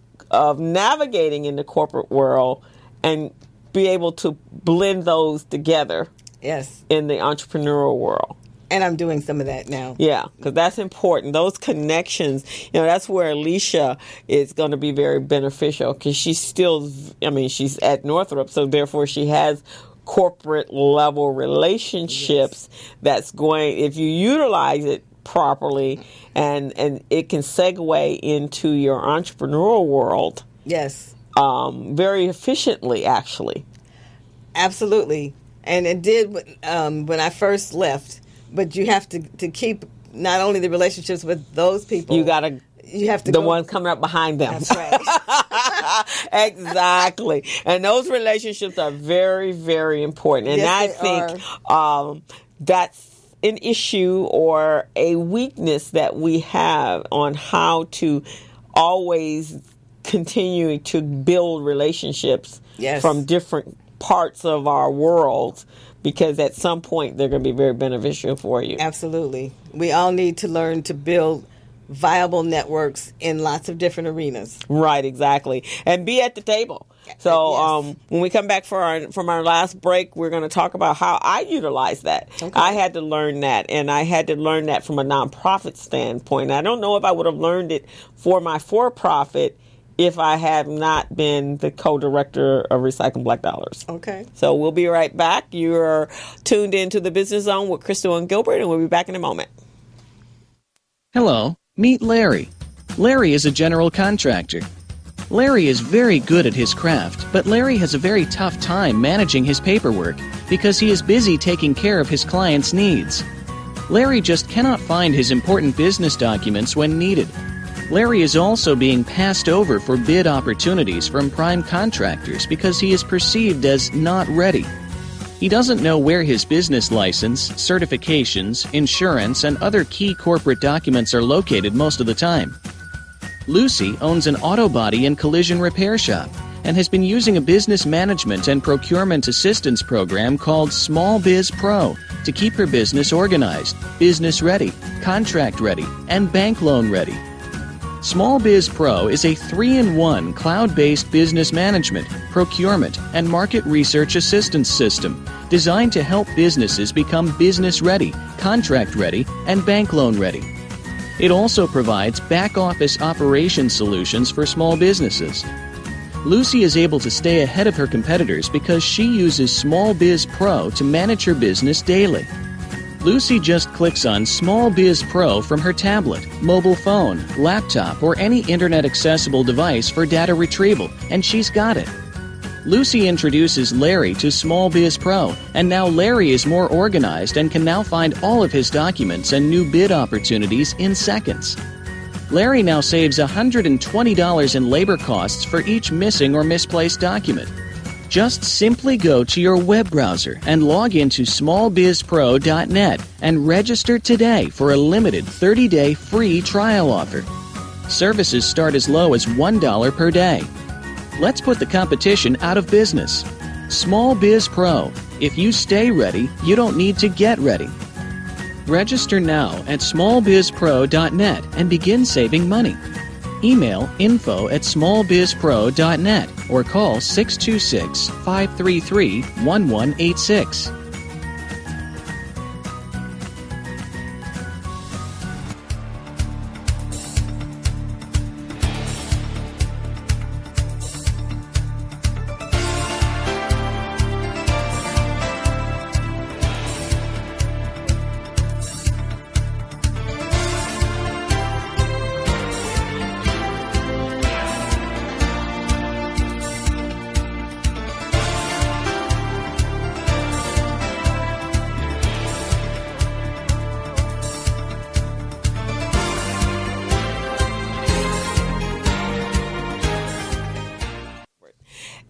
navigating in the corporate world, and be able to blend those together. Yes. In the entrepreneurial world. And I'm doing some of that now. Yeah, because that's important. Those connections, that's where Alicia is going to be very beneficial, because she's she's at Northrop, so therefore she has corporate level relationships. Yes. That's going, if you utilize it properly, and it can segue into your entrepreneurial world. Yes. Very efficiently, actually. Absolutely. And it did when I first left. But you have to keep not only the relationships with those people. You have to the ones coming up behind them. That's right. Exactly. And those relationships are very, very important. And yes, I think that's an issue or a weakness that we have on how to always continue to build relationships from different parts of our world, because at some point they're going to be very beneficial for you. Absolutely. We all need to learn to build viable networks in lots of different arenas. Right, exactly. And be at the table. So Yes. when we come back from our last break, we're going to talk about how I utilize that. Okay. I had to learn that, and I had to learn that from a nonprofit standpoint. I don't know if I would have learned it for my for-profit if I had not been the co-director of Recycling Black Dollars. Okay. So we'll be right back. You're tuned into the Business Zone with Crystal and Gilbert, and we'll be back in a moment. Hello, meet Larry. Larry is a general contractor. Larry is very good at his craft, but Larry has a very tough time managing his paperwork because he is busy taking care of his clients' needs. Larry just cannot find his important business documents when needed. Larry is also being passed over for bid opportunities from prime contractors because he is perceived as not ready. He doesn't know where his business license, certifications, insurance, and other key corporate documents are located most of the time. Lucy owns an auto body and collision repair shop and has been using a business management and procurement assistance program called Small Biz Pro to keep her business organized, business ready, contract ready, and bank loan ready. Small Biz Pro is a 3-in-1 cloud-based business management, procurement, and market research assistance system designed to help businesses become business ready, contract ready, and bank loan ready. It also provides back-office operation solutions for small businesses. Lucy is able to stay ahead of her competitors because she uses Small Biz Pro to manage her business daily. Lucy just clicks on Small Biz Pro from her tablet, mobile phone, laptop, or any internet-accessible device for data retrieval, and she's got it. Lucy introduces Larry to Small Biz Pro, and now Larry is more organized and can now find all of his documents and new bid opportunities in seconds. Larry now saves $120 in labor costs for each missing or misplaced document. Just simply go to your web browser and log into smallbizpro.net and register today for a limited 30-day free trial offer. Services start as low as $1 per day. Let's put the competition out of business. Small Biz Pro. If you stay ready, you don't need to get ready. Register now at smallbizpro.net and begin saving money. Email info@smallbizpro.net or call 626-533-1186.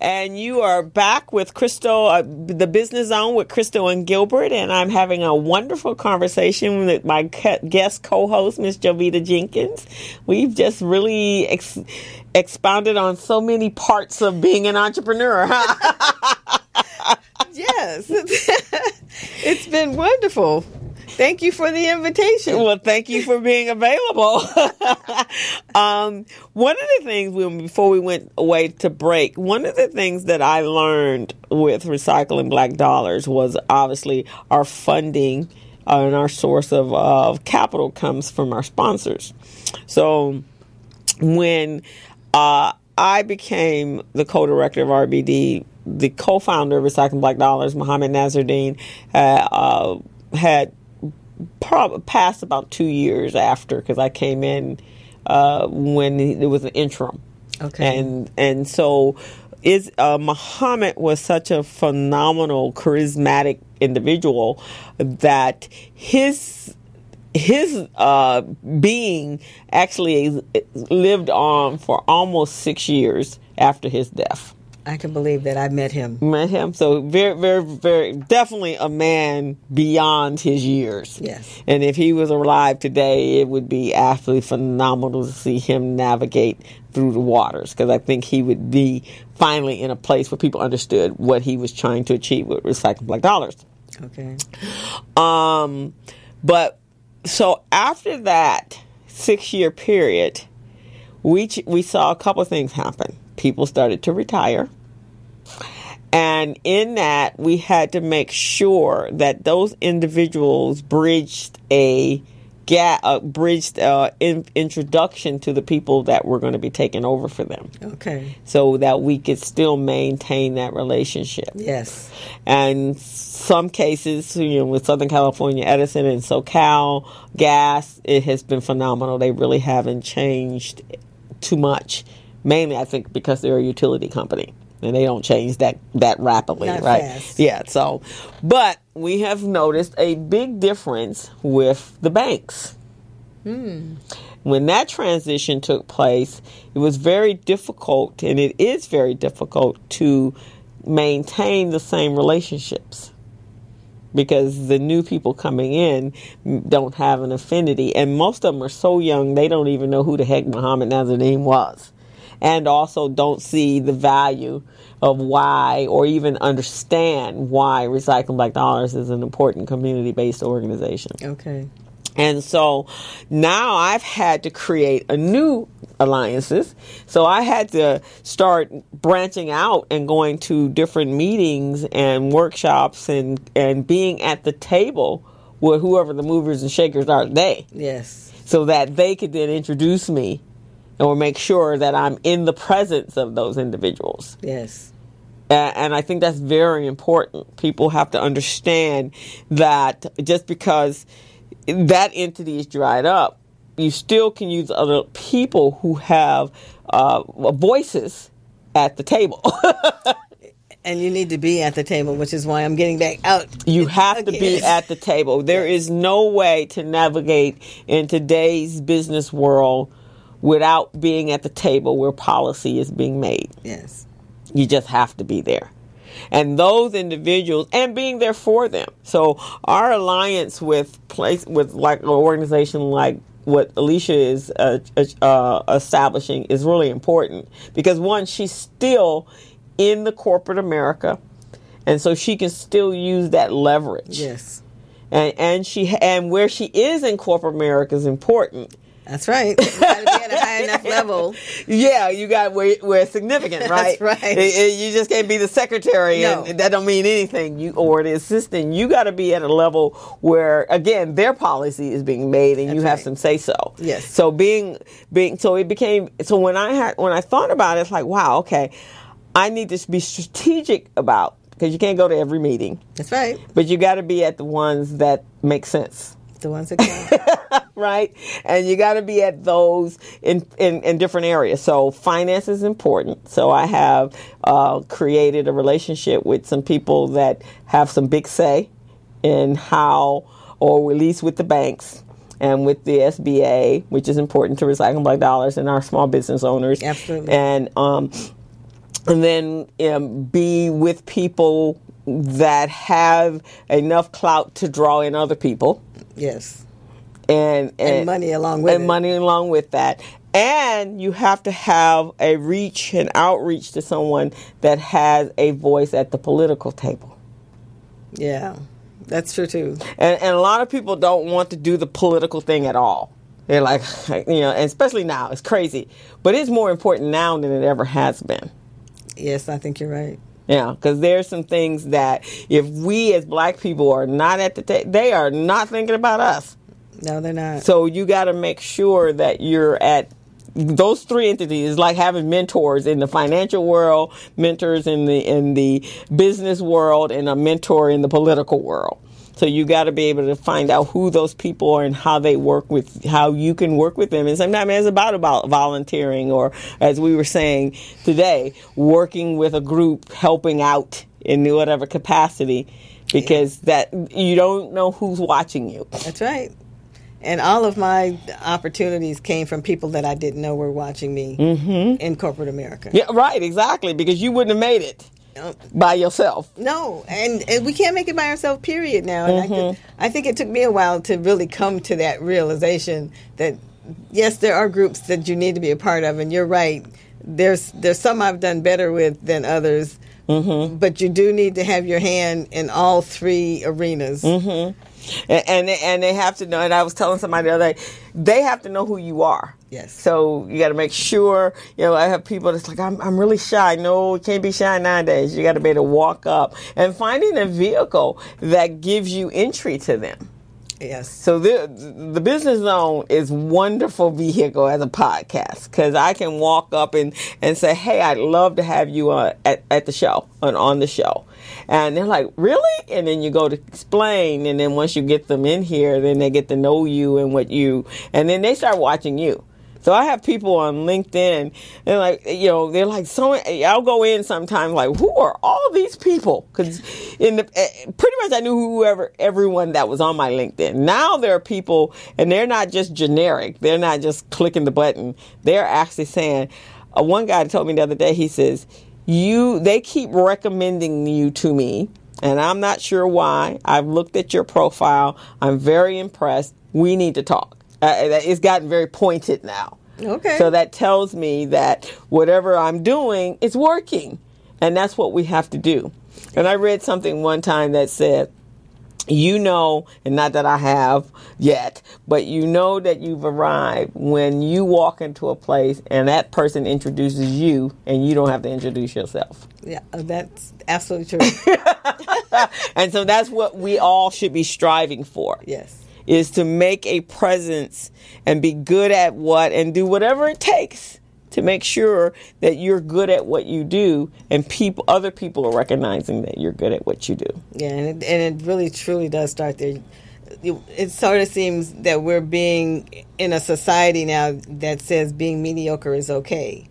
And you are back with Crystal, the Business Zone with Crystal and Gilbert, and I'm having a wonderful conversation with my guest co-host, Miss Jovita Jennings. We've just really expounded on so many parts of being an entrepreneur. Yes. It's been wonderful. Thank you for the invitation. Well, thank you for being available. One of the things, before we went away to break, one of the things that I learned with Recycling Black Dollars was obviously our funding and our source of capital comes from our sponsors. So when I became the co-director of RBD, the co-founder of Recycling Black Dollars, Mohammed Nazardine, had passed about 2 years after, because I came in when it was an interim. Okay. And so Muhammad was such a phenomenal, charismatic individual that his being actually lived on for almost 6 years after his death. I can believe that. I met him. So very, very, very definitely a man beyond his years. Yes. And if he was alive today, it would be absolutely phenomenal to see him navigate through the waters, because I think he would be finally in a place where people understood what he was trying to achieve with Recycling Black Dollars. Okay. But so after that 6-year period, we saw a couple of things happen. People started to retire. And in that, we had to make sure that those individuals bridged introduction to the people that were going to be taking over for them. Okay. So that we could still maintain that relationship. Yes. And some cases, with Southern California Edison and SoCal Gas, it has been phenomenal. They really haven't changed too much. Mainly, I think, because they're a utility company. And they don't change that rapidly, Not right? fast. Yeah. So, but we have noticed a big difference with the banks. When that transition took place, it was very difficult, and it is very difficult to maintain the same relationships because the new people coming in don't have an affinity, and most of them are so young they don't even know who the heck Muhammad Nazanin was. And also don't see the value of why or even understand why Recycling Black Dollars is an important community-based organization. Okay. And so now I've had to create a new alliances. So I had to start branching out and going to different meetings and workshops and being at the table with whoever the movers and shakers are today. Yes. So that they could then introduce me or make sure that I'm in the presence of those individuals. Yes. And I think that's very important. People have to understand that just because that entity is dried up, you still can use other people who have voices at the table. And you need to be at the table, which is why I'm getting back out. You have to be at the table. There is no way to navigate in today's business world without being at the table where policy is being made. Yes. You just have to be there. And those individuals, and being there for them. So our alliance with like an organization like what Alicia is establishing is really important. Because one, she's still in the corporate America, and so she can still use that leverage. Yes. And where she is in corporate America is important. That's right. You got to be at a high enough level. Yeah, you got where it's significant, right? That's right. You just can't be the secretary, No. and that don't mean anything. Or the assistant. You got to be at a level where, again, their policy is being made, and That's you have right. some say so. Yes. So when I thought about it, it's like, wow, okay, I need to be strategic about, because you can't go to every meeting. That's right. But you got to be at the ones that make sense. The ones that count. Right? And you got to be at those in different areas. So finance is important. So I have created a relationship with some people that have some big say in how, or at least with the banks and with the SBA, which is important to Recycling Black Dollars and our small business owners. Absolutely. And then be with people that have enough clout to draw in other people. Yes. And money along with it. And money along with that. And you have to have a reach and outreach to someone that has a voice at the political table. Yeah, that's true too. And a lot of people don't want to do the political thing at all. They're like, and especially now, it's crazy. But it's more important now than it ever has been. Yes, I think you're right. Yeah, because there's some things that if we as black people are not at the table, they are not thinking about us. No, they're not. So you got to make sure that you're at those three entities. Like having mentors in the financial world, mentors in the business world, and a mentor in the political world. So you got to be able to find out who those people are and how they work with, how you can work with them. And sometimes it's about volunteering, or as we were saying today, working with a group, helping out in whatever capacity, because that you don't know who's watching you. That's right. And all of my opportunities came from people that I didn't know were watching me in corporate America. Yeah, right, exactly, because you wouldn't have made it by yourself. No, and we can't make it by ourselves, period, now. And I think it took me a while to really come to that realization that, yes, there are groups that you need to be a part of, and you're right. There's some I've done better with than others, but you do need to have your hand in all three arenas. And they have to know, and I was telling somebody the other day, they have to know who you are. Yes. So you got to make sure, I have people that's like, I'm really shy. No, you can't be shy nowadays. You got to be able to walk up and finding a vehicle that gives you entry to them. Yes. So the Business Zone is wonderful vehicle as a podcast because I can walk up and say, hey, I'd love to have you at the show, on the show. And they're like, really? And then you go to explain. And then once you get them in here, then they get to know you and then they start watching you. So I have people on LinkedIn, and they're like, I'll go in sometimes like, who are all these people? Because pretty much I knew everyone that was on my LinkedIn. Now there are people, and they're not just generic. They're not just clicking the button. They're actually saying, one guy told me the other day, he says, they keep recommending you to me, and I'm not sure why. I've looked at your profile. I'm very impressed. We need to talk. It's gotten very pointed now. Okay. So that tells me that whatever I'm doing is working. And that's what we have to do. And I read something one time that said, and not that I have yet, but that you've arrived when you walk into a place and that person introduces you and you don't have to introduce yourself. Yeah, that's absolutely true. And so that's what we all should be striving for. Yes. Is to make a presence and be good at and do whatever it takes to make sure that you're good at what you do and other people are recognizing that you're good at what you do. Yeah, and it really truly does start there. It sort of seems that we're being in a society now that says being mediocre is okay.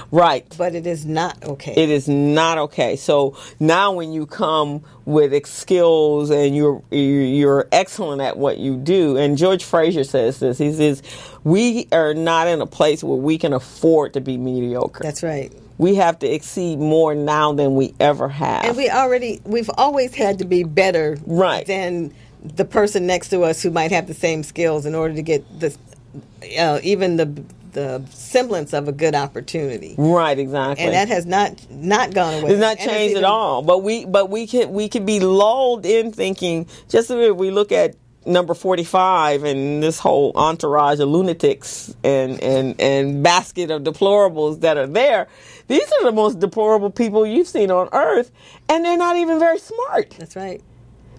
Right. But it is not okay. It is not okay. So now when you come with skills and you're excellent at what you do, and George Fraser says this, he says, we are not in a place where we can afford to be mediocre. That's right. We have to exceed more now than we ever have. And we've always had to be better than the person next to us who might have the same skills in order to get even the semblance of a good opportunity. Right, exactly. And that has not gone away. It's not changed at all. But we can be lulled in thinking, just if we look at number 45 and this whole entourage of lunatics and basket of deplorables that are there, these are the most deplorable people you've seen on earth, and they're not even very smart. That's right.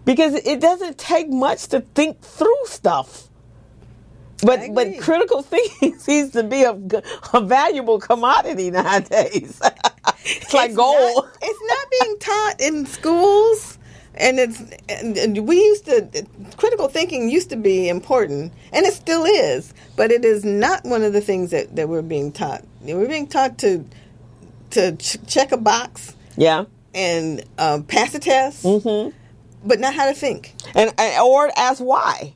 Because it doesn't take much to think through stuff. But critical thinking seems to be a valuable commodity nowadays. It's like gold. It's not being taught in schools, and we used to. Critical thinking used to be important, and it still is. But it is not one of the things that we're being taught. We're being taught to check a box, and pass a test, but not how to think, or ask why.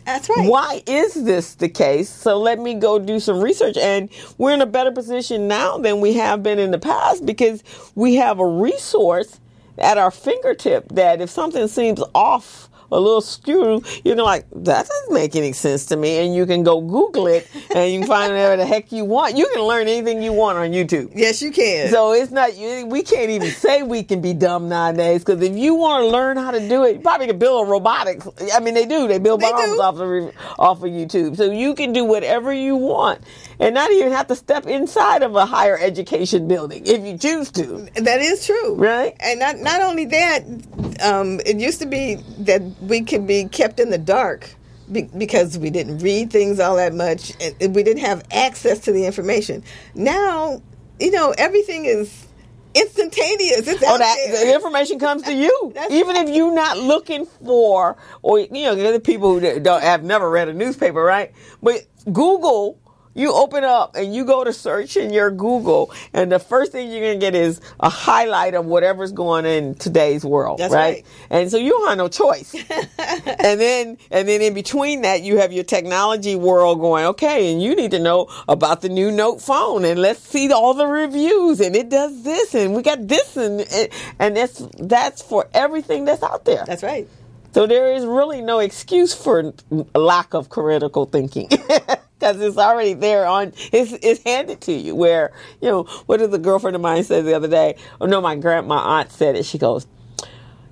That's right. Why is this the case? So let me go do some research. And we're in a better position now than we have been in the past because we have a resource at our fingertip that if something seems off, a little skew, like, that doesn't make any sense to me. And you can go Google it and you can find whatever the heck you want. You can learn anything you want on YouTube. Yes, you can. So it's not, we can't even say we can be dumb nowadays because if you want to learn how to do it, you probably can build robotics. I mean, they do. They build bombs off of YouTube. So you can do whatever you want and not even have to step inside of a higher education building if you choose to. That is true. Right? And not only that, it used to be that we could be kept in the dark because we didn't read things all that much and we didn't have access to the information. Now, everything is instantaneous. It's out there. The information comes to you. Even if you're not looking for, or, the people who have never read a newspaper, right? But Google, you open up and you go to search in your Google, and the first thing you're going to get is a highlight of whatever's going on in today's world. That's right. And so you don't have no choice. and then in between that, you have your technology world going, okay, and you need to know about the new Note phone, and let's see all the reviews, and it does this, and we got this, and that's for everything that's out there. That's right. So there is really no excuse for lack of critical thinking. Because it's already there it's handed to you. Where, what did the girlfriend of mine say the other day? Oh no, my aunt said it. She goes,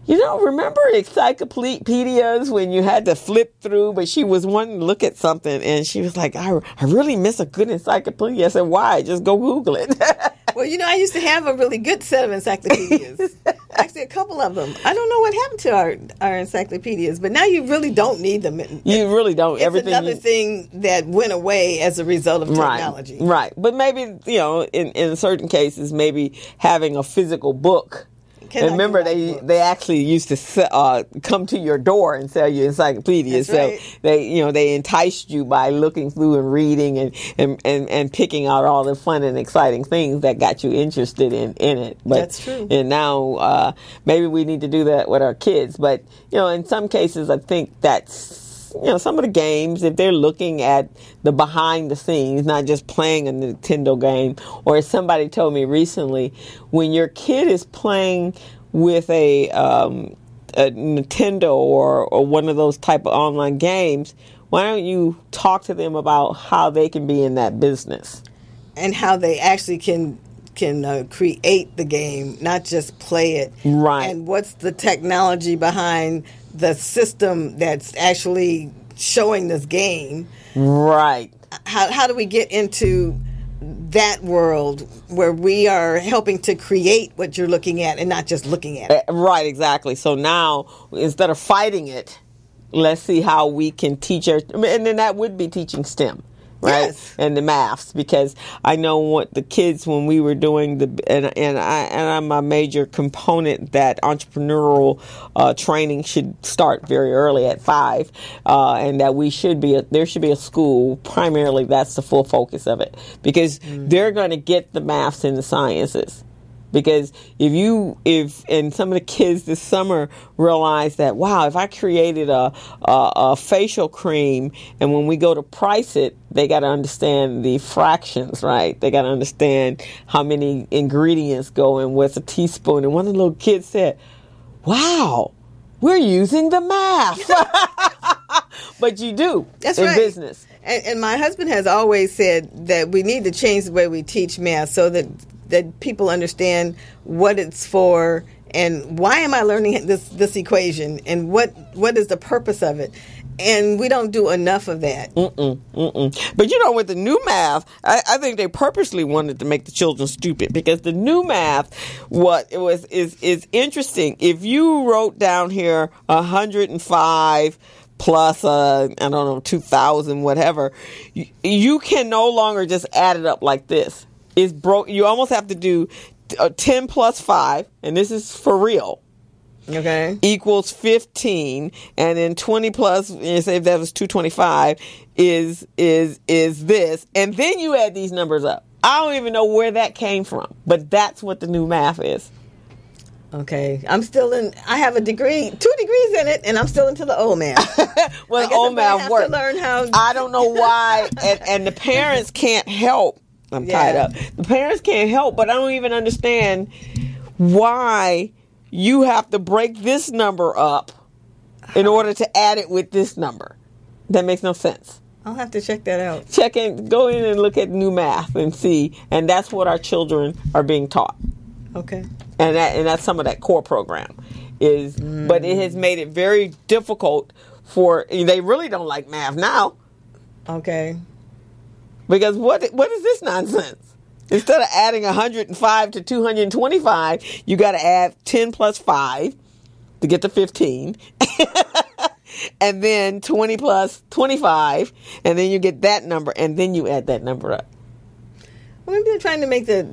Remember encyclopedias when you had to flip through, but she was wanting to look at something and she was like, I really miss a good encyclopedia. I said, why? Just go Google it. Well, I used to have a really good set of encyclopedias. Actually, a couple of them. I don't know what happened to our encyclicians, but now you really don't need them. You really don't. It's another thing that went away as a result of technology. Right. But maybe, in certain cases, maybe having a physical book. And remember, they actually used to come to your door and sell you encyclopedias. That's right. So they enticed you by looking through and reading and picking out all the fun and exciting things that got you interested in it. But, that's true. And now maybe we need to do that with our kids. But in some cases, I think that's some of the games, if they're looking at the behind the scenes, not just playing a Nintendo game, or as somebody told me recently, when your kid is playing with a Nintendo or one of those type of online games, why don't you talk to them about how they can be in that business? And how they actually can create the game, not just play it. Right. And what's the technology behind the system that's actually showing this game. Right. How do we get into that world where we are helping to create what you're looking at and not just looking at it? Right, exactly. So now, instead of fighting it, let's see how we can teach and then that would be teaching STEM. Right. Yes. And the maths, because I know what the kids, when we were doing and I'm a major component that entrepreneurial training should start very early at 5, and that there should be a school. Primarily, that's the full focus of it, because they're going to get the maths and the sciences. Because if some of the kids this summer realized that, wow, if I created a facial cream and when we go to price it, they got to understand the fractions, right? They got to understand how many ingredients go in with a teaspoon. And one of the little kids said, wow, we're using the math. But you do. That's in right. business. And my husband has always said that we need to change the way we teach math so that people understand what it's for and why am I learning this equation and what is the purpose of it. And we don't do enough of that. But with the new math, I think they purposely wanted to make the children stupid, because the new math, is interesting. If you wrote down here 105 plus 2,000, whatever, you can no longer just add it up like this. It's broke. You almost have to do 10 plus 5, and this is for real. Okay. Equals 15, and then 20 plus, say if that was 225, is this, and then you add these numbers up. I don't even know where that came from, but that's what the new math is. Okay, I have a degree, 2 degrees in it, and I'm still into the old math. Well, the old math works. To learn how. I don't know why, and the parents can't help. I'm tied up. The parents can't help, but I don't even understand why you have to break this number up in order to add it with this number. That makes no sense. I'll have to check that out. Go in and look at new math and see, and that's what our children are being taught. Okay. And that's some of that core program is, but it has made it very difficult they really don't like math now. Okay. Because what is this nonsense? Instead of adding 105 to 225, you got to add 10 plus 5 to get to 15. And then 20 plus 25, and then you get that number, and then you add that number up. Well, maybe they're trying to make the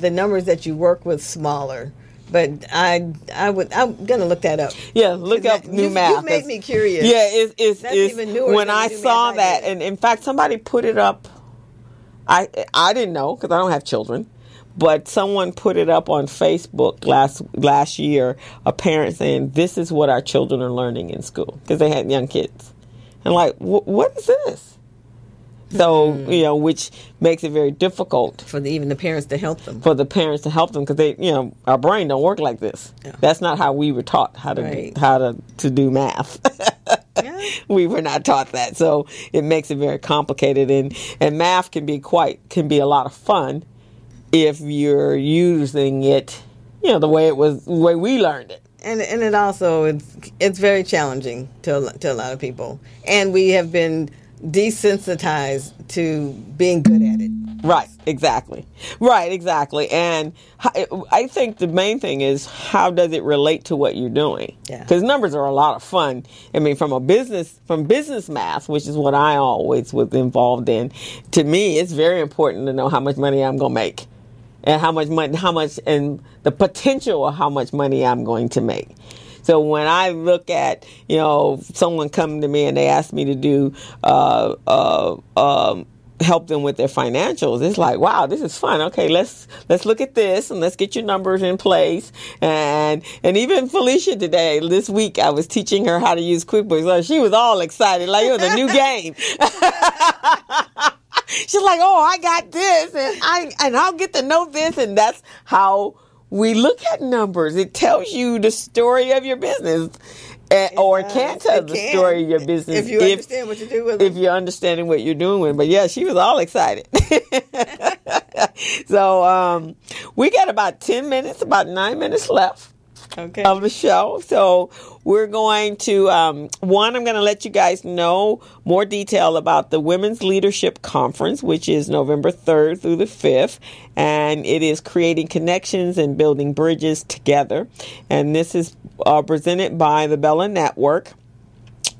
numbers that you work with smaller. But I'm gonna look that up. Yeah, look up new math. You made me curious. Yeah, it's even newer. When I saw that, and in fact, somebody put it up. I didn't know because I don't have children, but someone put it up on Facebook last year. A parent saying, "This is what our children are learning in school," because they had young kids, and like, what is this? So, which makes it very difficult for even the parents to help them. For the parents to help them, because they, our brain don't work like this. Yeah. That's not how we were taught how to do math. Yeah. We were not taught that, so it makes it very complicated. And math can be a lot of fun if you're using it, the way we learned it. And it also it's very challenging to a lot of people, and we have been desensitized to being good at it. Right, exactly. And I think the main thing is, how does it relate to what you're doing? Yeah. Because numbers are a lot of fun. I mean, from business math, which is what I always was involved in, to me, it's very important to know how much money I'm going to make. And and the potential of how much money I'm going to make. So when I look at, someone coming to me and they ask me to do, help them with their financials, it's like, wow, this is fun. Okay, let's look at this and let's get your numbers in place. And even Felicia this week, I was teaching her how to use QuickBooks. So she was all excited, like it was a new game. She's like, oh, I got this, and I'll get to know this, and that's how we look at numbers. It tells you the story of your business, or it can tell the story of your business if you understand what you do with it. If you're understanding what you're doing with it. But yeah, she was all excited. So we got about 9 minutes left. Okay. Of the show. So we're going to, I'm going to let you guys know more detail about the Women's Leadership Conference, which is November 3rd through the 5th. And it is creating connections and building bridges together. And this is presented by the Bella Network,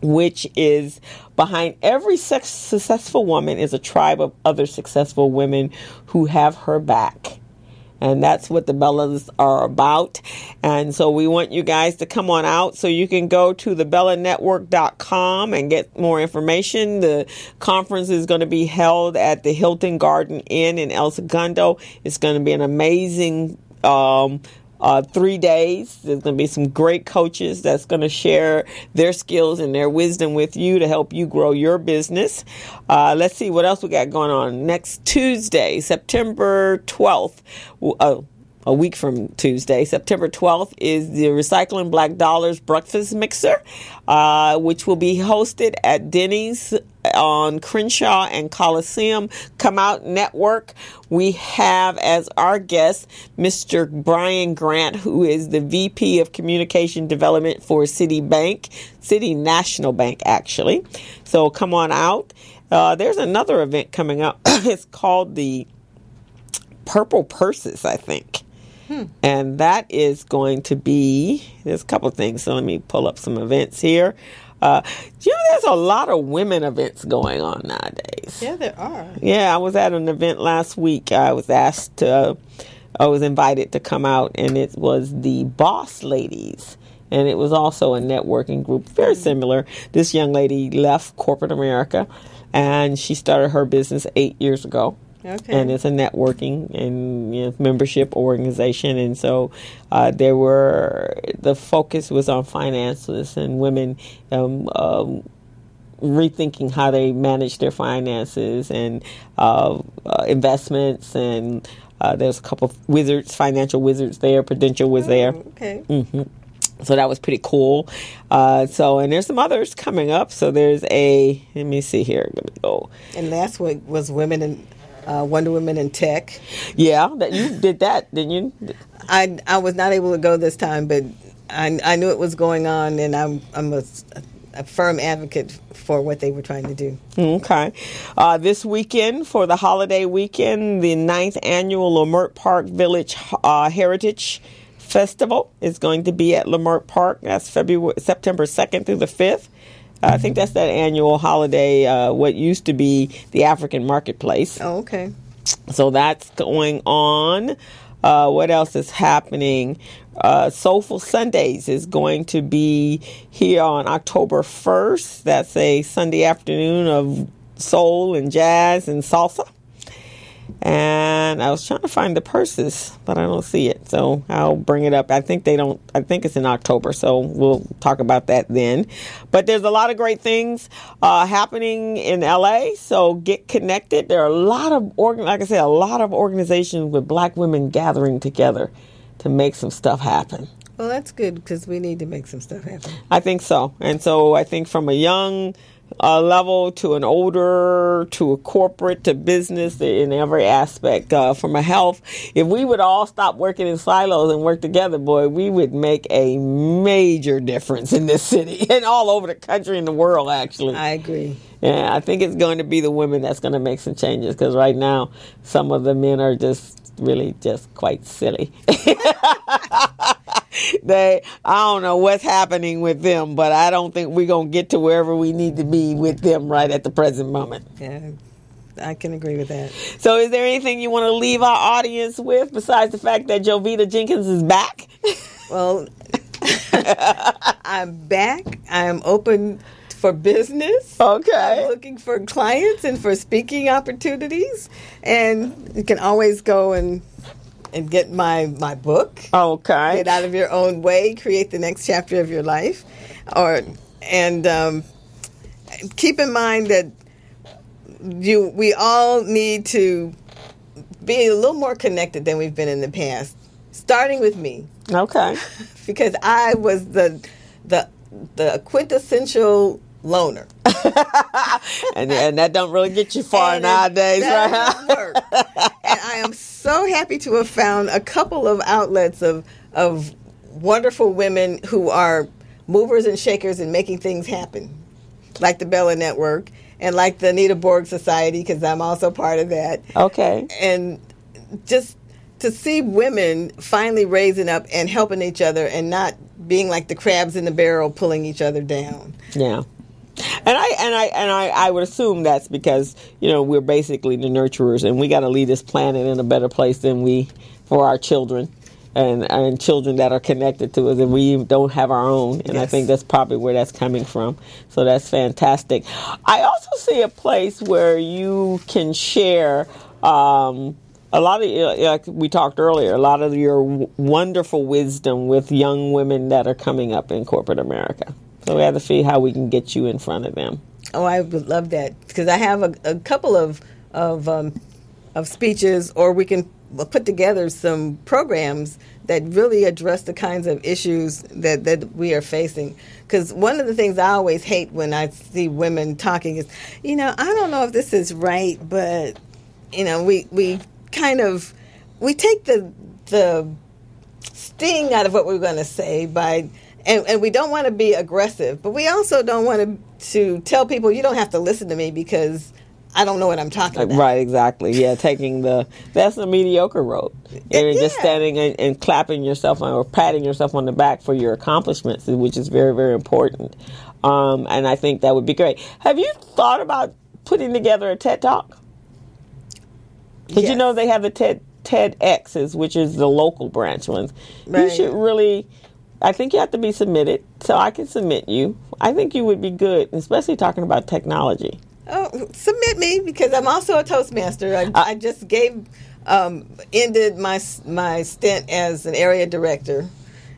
which is behind every successful woman is a tribe of other successful women who have her back. And that's what the Bellas are about. And so we want you guys to come on out. So you can go to thebellaNetwork.com and get more information. The conference is going to be held at the Hilton Garden Inn in El Segundo. It's going to be an amazing 3 days. There's going to be some great coaches that's going to share their skills and their wisdom with you to help you grow your business. Let's see what else we got going on. Next Tuesday, September 12th, a week from Tuesday, September 12th, is the Recycling Black Dollars Breakfast Mixer, which will be hosted at Denny's on Crenshaw and Coliseum. Come out, network. We have as our guest Mr. Brian Grant, who is the VP of Communication Development for City National Bank, actually. So come on out. There's another event coming up. It's called the Purple Purses, I think. And that is going to be, there's a couple of things. So let me pull up some events here. There's a lot of women events going on nowadays. Yeah, there are. Yeah, I was at an event last week. I was invited to come out, and it was the Boss Ladies. And it was also a networking group, very similar. This young lady left corporate America, and she started her business 8 years ago. Okay. And it's a networking and membership organization. And so the focus was on finances and women rethinking how they manage their finances and investments. And there's a couple of financial wizards there. Prudential was there. Okay. Mm-hmm. So that was pretty cool. And there's some others coming up. So there's let me see here. Let me go. And last week was Women in Wonder Women in Tech. Yeah, that you did that, didn't you? I was not able to go this time, but I knew it was going on, and I'm a firm advocate for what they were trying to do. Okay. This weekend, for the holiday weekend, the 9th annual Leimert Park Village Heritage Festival is going to be at Leimert Park. That's September 2nd through the 5th. I think that's that annual holiday, what used to be the African Marketplace. Oh, okay. So that's going on. What else is happening? Soulful Sundays is going to be here on October 1st. That's a Sunday afternoon of soul and jazz and salsa. And I was trying to find the purses, but I don't see it. So I'll bring it up. I think it's in October, so we'll talk about that then. But there's a lot of great things happening in LA, so get connected. There are a lot of organizations with black women gathering together to make some stuff happen. Well, that's good, because we need to make some stuff happen. I think so. And so I think from a young level to an older, to a corporate, to business, in every aspect. From a health, if we would all stop working in silos and work together, boy, we would make a major difference in this city and all over the country and the world, actually. I agree. Yeah, I think it's going to be the women that's going to make some changes, because right now some of the men are really quite silly. I don't know what's happening with them, but I don't think we're going to get to wherever we need to be with them right at the present moment. Yeah, I can agree with that. So is there anything you want to leave our audience with besides the fact that Jovita Jennings is back? Well, I'm back. I'm open for business. Okay. I'm looking for clients and for speaking opportunities. And you can always go and get my book. Okay. Get Out of Your Own Way, Create the Next Chapter of Your Life. And keep in mind that we all need to be a little more connected than we've been in the past, starting with me. Okay. Because I was the quintessential loner. and that don't really get you far nowadays, right? That doesn't work. And I am so happy to have found a couple of outlets of wonderful women who are movers and shakers and making things happen, like the Bella Network and like the Anita Borg Society, because I'm also part of that. Okay. And just to see women finally raising up and helping each other and not being like the crabs in the barrel pulling each other down. Yeah. And I would assume that's because, we're basically the nurturers, and we got to leave this planet in a better place than for our children and children that are connected to us, and we don't have our own. And yes. I think that's probably where that's coming from. So that's fantastic. I also see a place where you can share a lot of, like we talked earlier, a lot of your wonderful wisdom with young women that are coming up in corporate America. So we have to see how we can get you in front of them. Oh, I would love that, because I have a couple of speeches, or we can put together some programs that really address the kinds of issues that we are facing. Because one of the things I always hate when I see women talking is, I don't know if this is right, but we take the sting out of what we're going to say and we don't want to be aggressive, but we also don't want to tell people, you don't have to listen to me because I don't know what I'm talking about. Right, exactly. Yeah, that's the mediocre road. And just standing and clapping yourself or patting yourself on the back for your accomplishments, which is very, very important. And I think that would be great. Have you thought about putting together a TED Talk? Because you know they have the TEDx's, which is the local branch ones. Right. You should really, I think you have to be submitted, so I can submit you. I think you would be good, especially talking about technology. Oh, submit me, because I'm also a Toastmaster. I just ended my stint as an area director,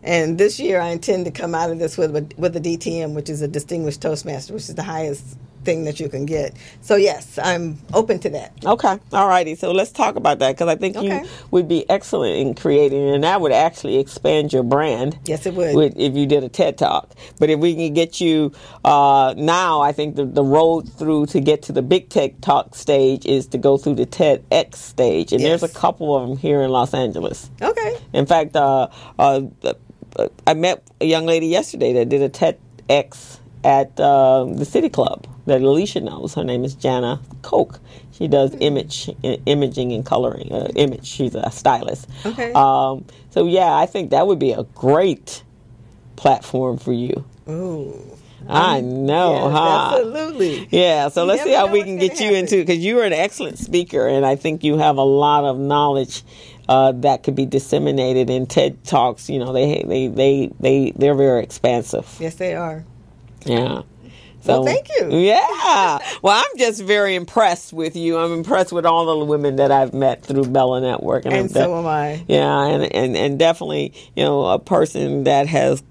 and this year I intend to come out of this with a DTM, which is a Distinguished Toastmaster, which is the highest thing that you can get. So yes, I'm open to that. Okay, all righty. So let's talk about that, because I think you would be excellent in creating, and that would actually expand your brand. Yes, it would. If you did a TED Talk. But if we can get you now, I think the road through to get to the big TED Talk stage is to go through the TEDx stage, and there's a couple of them here in Los Angeles. Okay. In fact, I met a young lady yesterday that did a TEDx at the City Club that Alicia knows. Her name is Jana Koch. She does imaging and coloring. She's a stylist. Okay. So yeah, I think that would be a great platform for you. Ooh. I know, yes, huh? Absolutely. Yeah, so let's see how we can get you into, because you are an excellent speaker, and I think you have a lot of knowledge that could be disseminated in TED Talks. They're very expansive. Yes, they are. Yeah. So, well, thank you. Yeah. Well, I'm just very impressed with you. I'm impressed with all the women that I've met through Bella Network. And so am I. Yeah, and definitely, a person that has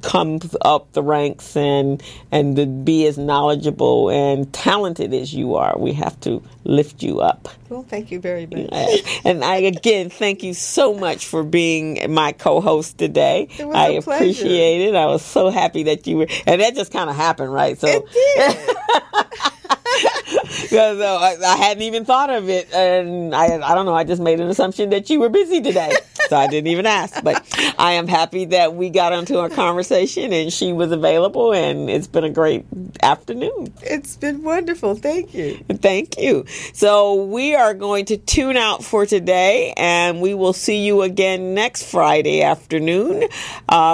come up the ranks and to be as knowledgeable and talented as you are. We have to lift you up. Well, thank you very much. And I, again, thank you so much for being my co-host today. It was I a pleasure. appreciate it. I was so happy that you were, and that just kind of happened, right? So it did. Because I hadn't even thought of it, and I don't know. I just made an assumption that you were busy today, so I didn't even ask. But I am happy that we got onto our conversation, and she was available, and it's been a great afternoon. It's been wonderful. Thank you. Thank you. So we are going to tune out for today, and we will see you again next Friday afternoon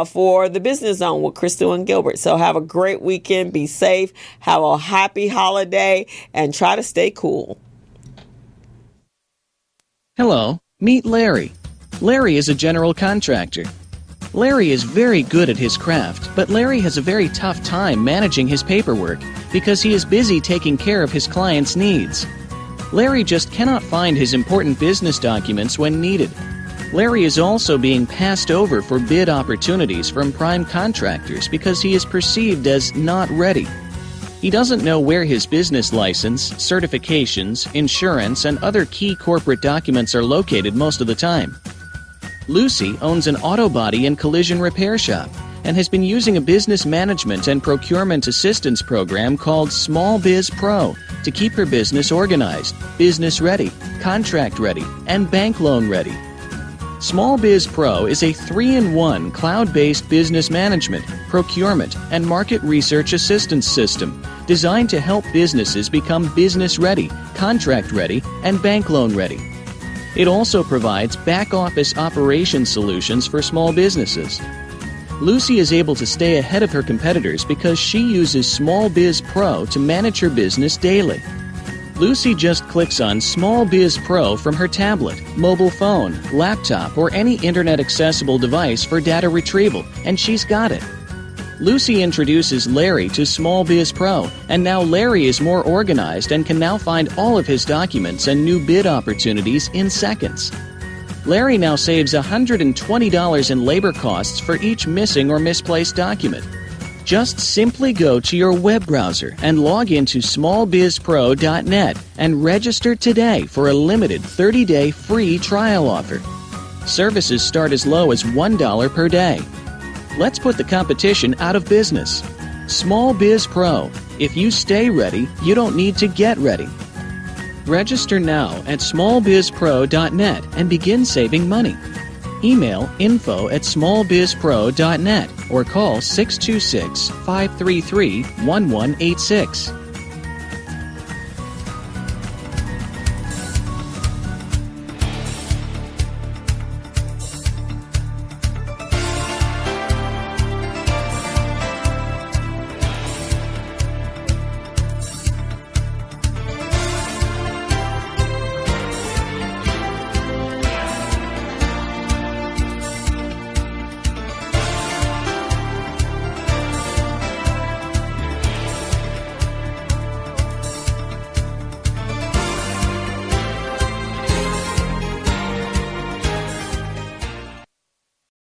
for the Business Zone with Crystal and Gilbert. So have a great weekend. Be safe. Have a happy holiday, and try to stay cool. Hello, meet Larry. Larry is a general contractor. Larry is very good at his craft, but Larry has a very tough time managing his paperwork because he is busy taking care of his clients' needs. Larry just cannot find his important business documents when needed. Larry is also being passed over for bid opportunities from prime contractors because he is perceived as not ready. He doesn't know where his business license, certifications, insurance, and other key corporate documents are located most of the time. Lucy owns an auto body and collision repair shop and has been using a business management and procurement assistance program called Small Biz Pro to keep her business organized, business ready, contract ready, and bank loan ready. Small Biz Pro is a 3-in-1 cloud-based business management, procurement, and market research assistance system designed to help businesses become business ready, contract ready, and bank loan ready. It also provides back-office operation solutions for small businesses. Lucy is able to stay ahead of her competitors because she uses Small Biz Pro to manage her business daily. Lucy just clicks on Small Biz Pro from her tablet, mobile phone, laptop, or any internet-accessible device for data retrieval, and she's got it. Lucy introduces Larry to Small Biz Pro, and now Larry is more organized and can now find all of his documents and new bid opportunities in seconds. Larry now saves $120 in labor costs for each missing or misplaced document. Just simply go to your web browser and log into smallbizpro.net and register today for a limited 30-day free trial offer. Services start as low as $1 per day. Let's put the competition out of business. Small Biz Pro. If you stay ready, you don't need to get ready. Register now at smallbizpro.net and begin saving money. Email info@smallbizpro.net or call 626-533-1186.